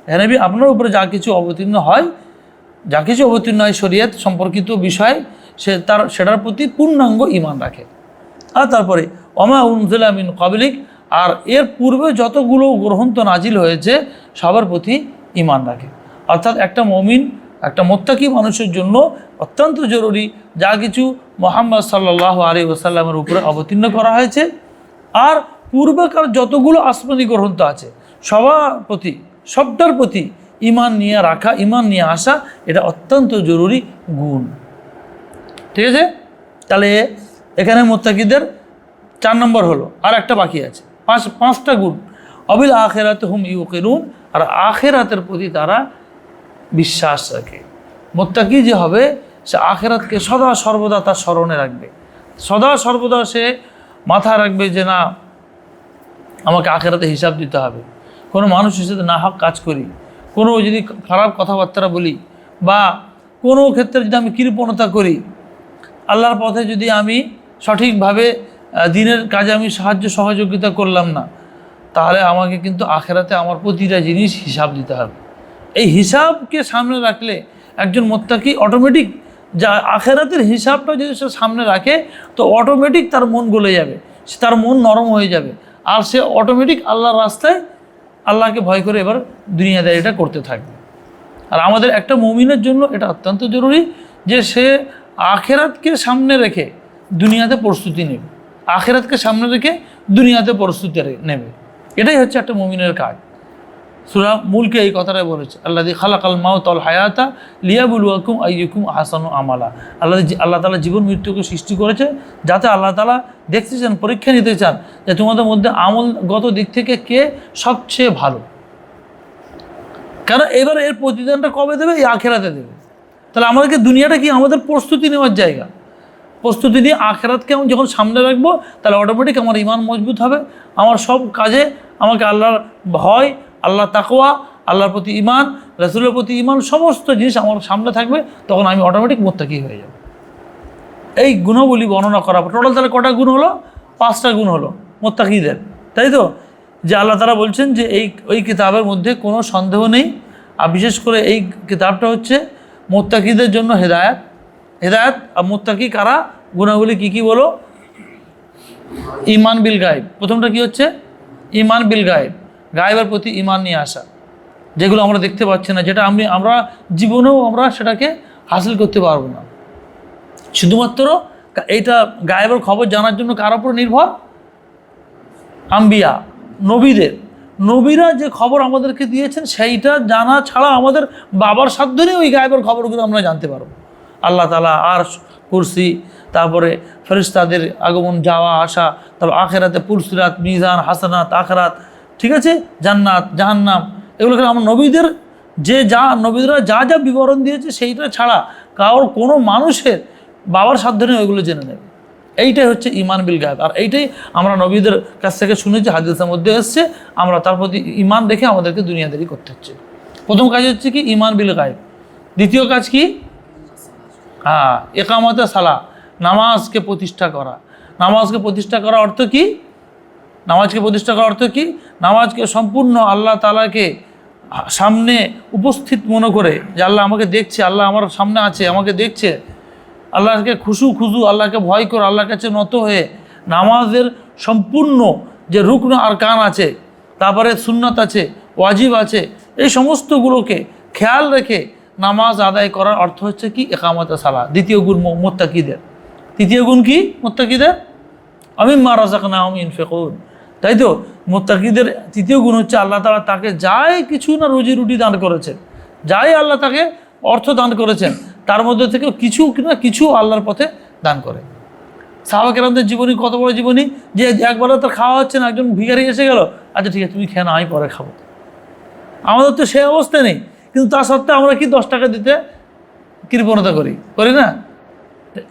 হে নবী আপনার উপরে যা কিছু অবতীর্ণ হয় শরীয়ত সম্পর্কিত বিষয় সেটার প্রতি পূর্ণাঙ্গ ঈমান রাখে। আর তারপরে ওমা উনজিলা মিন ক্বাবলিক, আর এর পূর্বে যতগুলো গ্রন্থ নাজিল হয়েছে সবার প্রতি ঈমান রাখে। অর্থাৎ একটা মুমিন, একটা মুত্তাকি মানুষের জন্য অত্যন্ত জরুরি যা কিছু মুহাম্মদ সাল্লাল্লাহু আলাইহি ওয়াসাল্লামের উপরে অবতীর্ণ করা হয়েছে আর পূর্বেকার যতগুলো আসমানি গ্রন্থ আছে সবটার প্রতি ঈমান নিয়ে রাখা, ঈমান নিয়ে আসা, এটা অত্যন্ত জরুরি গুণ। ঠিক আছে? তাহলে এখানে মুত্তাকিদের 4 নম্বর হলো, আর একটা বাকি আছে, পাঁচটা গুণ। অবিল আখিরাতে হুম ইউকিনুন, আর আখিরাতের প্রতি তারা বিশ্বাস রাখে। মুত্তাকি যে হবে সে আখিরাতকে সদা সর্বদা তার স্মরণে রাখবে, সদা সর্বদা সে মাথায় রাখবে যে না, আমাকে আখিরাতে হিসাব দিতে হবে। কোনো মানুষের সাথে না হক কাজ করি, কোনো যদি খারাপ কথাবার্তা বলি, বা কোনো ক্ষেত্রে যদি আমি কৃপণতা করি, আল্লাহর পথে যদি আমি সঠিকভাবে দিনের কাজে আমি সহযোগিতা করলাম না, তাহলে আমাকে কিন্তু আখিরাতে আমার প্রতিটা জিনিস হিসাব দিতে হবে। এই হিসাবকে সামনে রাখলে একজন মুত্তাকি অটোমেটিক, যা আখিরাতের হিসাবটা যদি সে সামনে রাখে তো অটোমেটিক তার মন গলে যাবে, তার মন নরম হয়ে যাবে, আর সে অটোমেটিক আল্লাহর রাস্তায় আল্লাহকে ভয় করে এবার দুনিয়াদারিটা করতে থাকবে। আর আমাদের একটা মুমিনের জন্য এটা অত্যন্ত জরুরি যে সে আখিরাতকে সামনে রেখে দুনিয়াতে প্রস্তুতি নেবে, আখিরাতকে সামনে রেখে দুনিয়াতে প্রস্তুতি নেবে। এটাই হচ্ছে একটা মুমিনের কাজ। সূরা মুলকে এই কথাটাই বলেছে, আল্লাযী খালাকাল মাউতা ওয়াল হায়াতা লিয়াবলুয়াকুম আইয়ুকুম আহসানু আমালা। আল্লাহ তাআলা জীবন মৃত্যুকে সৃষ্টি করেছে যাতে আল্লাহ তাআলা দেখতে চান, পরীক্ষা নিতে চান যে তোমাদের মধ্যে আমলগত দিক থেকে কে সবচেয়ে ভালো। কারণ এবার এর প্রতিদানটা কবে দেবে? এই আখিরাতে দেবে। তাহলে আমাদেরকে দুনিয়াটা কি আমাদের প্রস্তুতি নেওয়ার জায়গা, প্রস্তুতি নিয়ে আখিরাতকে আমি যখন সামনে রাখবো তাহলে অটোমেটিক আমার ঈমান মজবুত হবে। আমার সব কাজে আমাকে আল্লাহর ভয়, আল্লাহ তাকওয়া, আল্লাহর প্রতি ঈমান, রাসূলের প্রতি ঈমান, সমস্ত জিনিস আমার সামনে থাকবে, তখন আমি অটোমেটিক মুত্তাকি হয়ে যাব। এই গুণাবলী বর্ণনা করা টোটাল তাহলে কটা গুণ হলো? 5টা গুণ হলো মুত্তাকিদের, তাই তো? যে আল্লাহ তাআলা বলছেন যে এই কিতাবের মধ্যে কোনো সন্দেহ নেই, আর বিশেষ করে এই কিতাবটা হচ্ছে মুত্তাকিদের জন্য হেদায়েত। আর মুত্তাকি কারা? গুণাবলী কি বলো? ঈমান বিল গায়ব। প্রথমটা কি হচ্ছে? ঈমান বিল গায়ব, গায়েবের প্রতি ঈমান নিয়ে আসা, যেগুলো আমরা দেখতে পাচ্ছি না, যেটা আমরা জীবনেও আমরা সেটাকে হাসিল করতে পারবো না। শুধুমাত্র এইটা গায়েবের খবর জানার জন্য কার উপর নির্ভর? আম্বিয়া, নবীরা যে খবর আমাদেরকে দিয়েছেন সেইটা জানা ছাড়া আমাদের বাবার সাধ্য নেই ওই গায়েবের খবরগুলো আমরা জানতে পারবো। আল্লাহ তাআলা আরশ, কুরসি, তারপরে ফেরেশতাদের আগমন, যাওয়া আসা, তারপর আখিরাতে পুলসিরাত, মিজান, হাসানাত, আখিরাত, ঠিক আছে, জান্নাত, জাহান্নাম, এগুলোকে আমরা নবীরা যা বিবরণ দিয়েছে সেইটা ছাড়া কোনো মানুষের বাবার সাধ্য নেই ওইগুলো জেনে নেবে। এইটাই হচ্ছে ঈমান বিল গায়ব। আর এইটাই আমরা নবীদের কাছ থেকে শুনেছি, হাদিসের মধ্যে এসছে, আমরা তার প্রতি ঈমান রেখে আমাদেরকে দুনিয়াদারি করতে হচ্ছে। প্রথম কাজ হচ্ছে কি? ঈমান বিল গায়ব। দ্বিতীয় কাজ কি? ইকামাতে সালাহ, নামাজকে প্রতিষ্ঠা করা। নামাজকে প্রতিষ্ঠা করার অর্থ কি? নামাজকে সম্পূর্ণ আল্লাহ তাআলাকে সামনে উপস্থিত মনে করে যে আল্লাহ আমাকে দেখছে, আল্লাহ আমার সামনে আছে, আমাকে দেখছে, আল্লাহকে খুশু আল্লাহকে ভয় করে আল্লাহর কাছে নত হয়ে নামাজের সম্পূর্ণ যে রুকন আর কান আছে, তারপরে সুন্নাত আছে, ওয়াজিব আছে, এই সমস্তগুলোকে খেয়াল রেখে নামাজ আদায় করার অর্থ হচ্ছে কি? ইকামাতে সালাহ। দ্বিতীয় গুণ মুত্তাকিদের। তৃতীয় গুণ কি মুত্তাকিদের? মিম্মা রাযাকনাহুম ইউনফিকুন। তাই তো? মুত্তাকিদের তৃতীয় গুণ হচ্ছে আল্লাহ তাআলা তাকে যাই কিছু না রুজি রুটি দান করেছেন, যাই আল্লাহ তাকে অর্থ দান করেছেন, তার মধ্যে থেকেও কিছু না কিছু আল্লাহর পথে দান করে। সাহাবা কেরামদের জীবনী কত বড় জীবনী, যে একবারও তার খাওয়া হচ্ছে না, একজন ভিখারি এসে গেল, আচ্ছা ঠিক আছে তুমি খেয়ে না, আমি পরে খাবো। আমাদের তো সেই অবস্থা নেই, কিন্তু তা সত্ত্বেও আমরা কি 10 টাকা দিতে কৃপণতা করি না?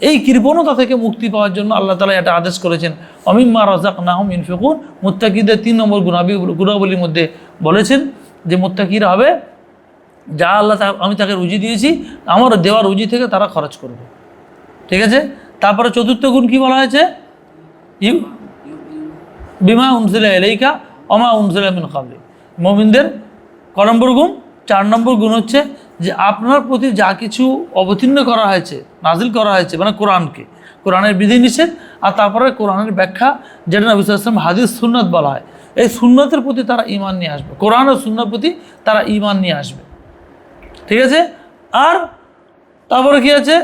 এই কৃপণতা থেকে মুক্তি পাওয়ার জন্য আল্লাহ তাআলা এটা আদেশ করেছেন, অমিম্মা রাযাকনাহুম ইউনফিকুন। মুত্তাকিদের 3 নম্বর গুণাবলীর মধ্যে বলেছেন যে মুত্তাকিরা হবে যা আল্লাহ আমি তাকে রুজি দিয়েছি, আমার দেওয়া রুজি থেকে তারা খরচ করবে। ঠিক আছে, তারপরে চতুর্থ গুণ কি বলা হয়েছে? বিমা উনজিলা ইলাইকা ওমা উনজিলা মিন ক্বাবলিক। মুমিনদের ক নম্বর গুণ? 4 নম্বর গুণ হচ্ছে যে আপনার প্রতি যা কিছু অবতীর্ণ করা হয়েছে, নাজিল করা হয়েছে, মানে কোরআনকে, কোরআনের বিধিনিষেধ, আর তারপরে কোরআনের ব্যাখ্যা, যেটা নবী সাল্লাল্লাহু আলাইহি ওয়াসাল্লাম হাদিস সুন্নাত বলা হয়, এই সুন্নাতের প্রতি তারা ঈমান নিয়ে আসবে, কোরআন ও সুন্নাতের প্রতি তারা ঈমান নিয়ে আসবে। ঠিক আছে, আর তারপরে কি আছে?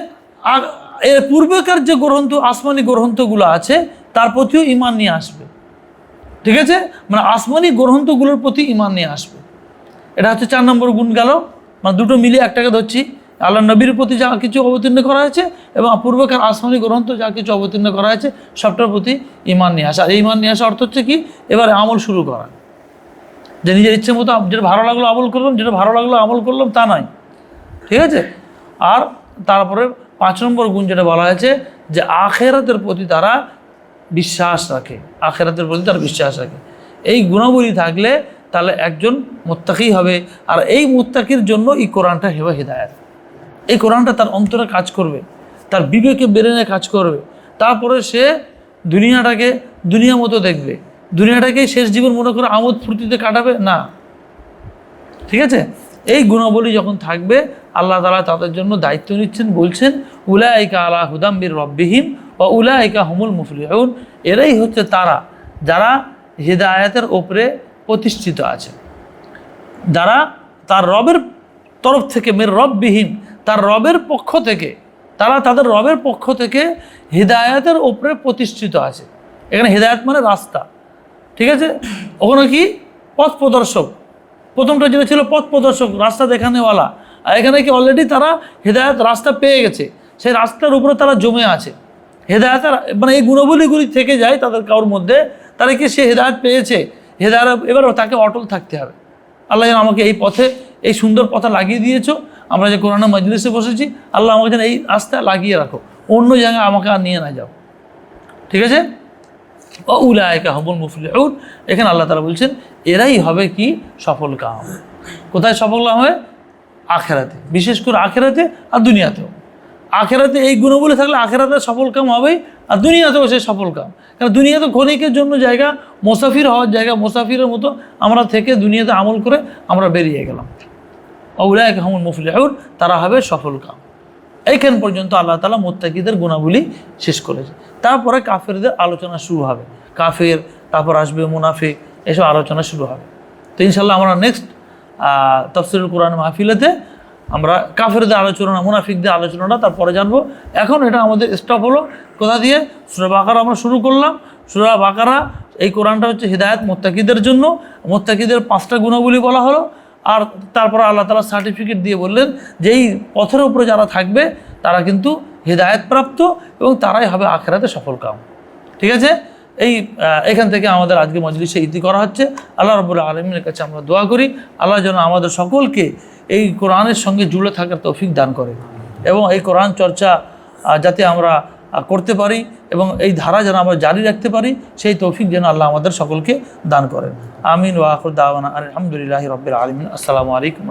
এর পূর্বেকার যে গ্রন্থ, আসমানি গ্রন্থগুলো আছে, তার প্রতিও ঈমান নিয়ে আসবে। ঠিক আছে, মানে আসমানি গ্রন্থগুলোর প্রতি ঈমান নিয়ে আসবে। এটা হচ্ছে 4 নম্বর গুণ গেল। মানে দুটো মিলিয়ে একটাকে ধরছি, আল্লাহ নবীর প্রতি যা কিছু অবতীর্ণ করা হয়েছে এবং পূর্বেকার আসমানি গ্রন্থ যা কিছু অবতীর্ণ করা হয়েছে সবটার প্রতি ঈমান নিয়ে আসা। আর ঈমান নিয়ে আসা অর্থ হচ্ছে কি? এবারে আমল শুরু করা, যে নিজের ইচ্ছে মতো যেটা ভালো লাগলো আমল করলাম, যেটা ভালো লাগলো আমল করলাম তা নয়। ঠিক আছে, আর তারপরে 5 নম্বর গুণ যেটা বলা হয়েছে যে আখিরাতের প্রতি তারা বিশ্বাস রাখে, আখিরাতের প্রতি তারা বিশ্বাস রাখে। এই গুণাবলী থাকলে তাহলে একজন মুত্তাকি হবে। আর এই মুত্তাকির জন্য এই কোরআনটা হেবা হিদায়াত। এই কোরআনটা তার অন্তরে কাজ করবে, তার বিবেকে ব্রেনে কাজ করবে। তারপরে সে দুনিয়াটাকে দুনিয়া মতো দেখবে, দুনিয়াটাকে শেষ জীবন মনে করে আমোদ ফুর্তিতে কাটাবে না। ঠিক আছে, এই গুণাবলী যখন থাকবে আল্লাহ তাআলা তাদের জন্য দায়িত্ব নিচ্ছেন, বলছেন উলাইকা আলা হুদাম মির রাব্বিহিম ওয়া উলাইকা হুমুল মুফলিহুন। এরাই হচ্ছে তারা যারা হিদায়াতের ওপরে প্রতিষ্ঠিত আছে, যারা তার রবের তরফ থেকে, মির রাব্বিহিম, তার রবের পক্ষ থেকে, তারা তাদের রবের পক্ষ থেকে হিদায়াতের ওপরে প্রতিষ্ঠিত আছে। এখানে হিদায়াত মানে রাস্তা। ঠিক আছে, ওখানে কি? পথ প্রদর্শক। প্রথমটা যেটা ছিল পথ প্রদর্শক, রাস্তা দেখানেওয়ালা। আর এখানে কি অলরেডি তারা হেদায়েত রাস্তা পেয়ে গেছে, সেই রাস্তার উপরে তারা জমে আছে। হেদায়েতের মানে এই গুণাবলীগুলি থেকে যায় তাদের কারোর মধ্যে, তারা কি সে হেদায়েত পেয়েছে, হেদায়েত এবার তাকে অটল থাকতে হবে। আল্লাহ যেন আমাকে এই পথে, এই সুন্দর পথে লাগিয়ে দিয়েছো, আমরা যে কোরআন মজলিসে বসেছি, আল্লাহ আমাকে যেন এই রাস্তায় লাগিয়ে রাখো, অন্য জায়গায় আমাকে আর নিয়ে না যাও। ঠিক আছে, উলাইকা হুমুল মুফলিহুন। এখানে আল্লাহ তাআলা বলছেন এরাই হবে কি? সফল কাম। কোথায় সফল কাম হবে? আখিরাতে, বিশেষ করে আখিরাতে আর দুনিয়াতেও। আখিরাতে এই গুণগুলো থাকলে আখিরাতে সফল কাম হবেই, আর দুনিয়াতেও সে সফল কাম। কারণ দুনিয়াতে ক্ষণিকের জন্য জায়গা, মুসাফির হওয়ার জায়গা, মুসাফিরের মতো আমরা থেকে দুনিয়াতে আমল করে আমরা বেরিয়ে গেলাম। উলাইকা হুমুল মুফলিহুন, তারা হবে সফল কাম। এইখান পর্যন্ত আল্লাহ তাআলা মুত্তাকিদের গুণাবলী শেষ করেছে। তারপরে কাফেরদের আলোচনা শুরু হবে। কাফের, তারপর আসবে মুনাফিক, এসব আলোচনা শুরু হবে। তো ইনশাল্লাহ আমরা নেক্সট তাফসীরুল কোরআন মাহফিলেতে আমরা কাফেরদের আলোচনা, মুনাফিকদের আলোচনাটা তারপরে জানবো। এখন এটা আমাদের স্টপ হলো কোথা দিয়ে? সূরা বাকারা আমরা শুরু করলাম। সূরা বাকারা, এই কোরআনটা হচ্ছে হিদায়াত মুত্তাকিদের জন্য। মুত্তাকিদের 5টা গুণাবলী বলা হলো, আর তারপর আল্লাহ তাআলা সার্টিফিকেট দিয়ে বললেন যে এই পথের উপরে যারা থাকবে তারা কিন্তু হিদায়াত প্রাপ্ত এবং তারাই হবে আখিরাতে সফল কাম। ঠিক আছে, এখান থেকে আমাদের আজকে মজলিসে ইতি করা হচ্ছে। আল্লাহ রাব্বুল আলামিনের কাছে আমরা দোয়া করি আল্লাহ যেন আমাদের সকলকে এই কোরআনের সঙ্গে জুড়ে থাকার তৌফিক দান করে এবং এই কোরআন চর্চা যাতে আমরা করতে পারি এবং এই ধারা যেন আমরা জারি রাখতে পারি, সেই তৌফিক যেন আল্লাহ আমাদের সকলকে দান করেন। আমিন ওয়া আখিরু দাওয়ানা আলহামদুলিল্লাহি রাব্বিল আলামিন। আসসালামু আলাইকুম।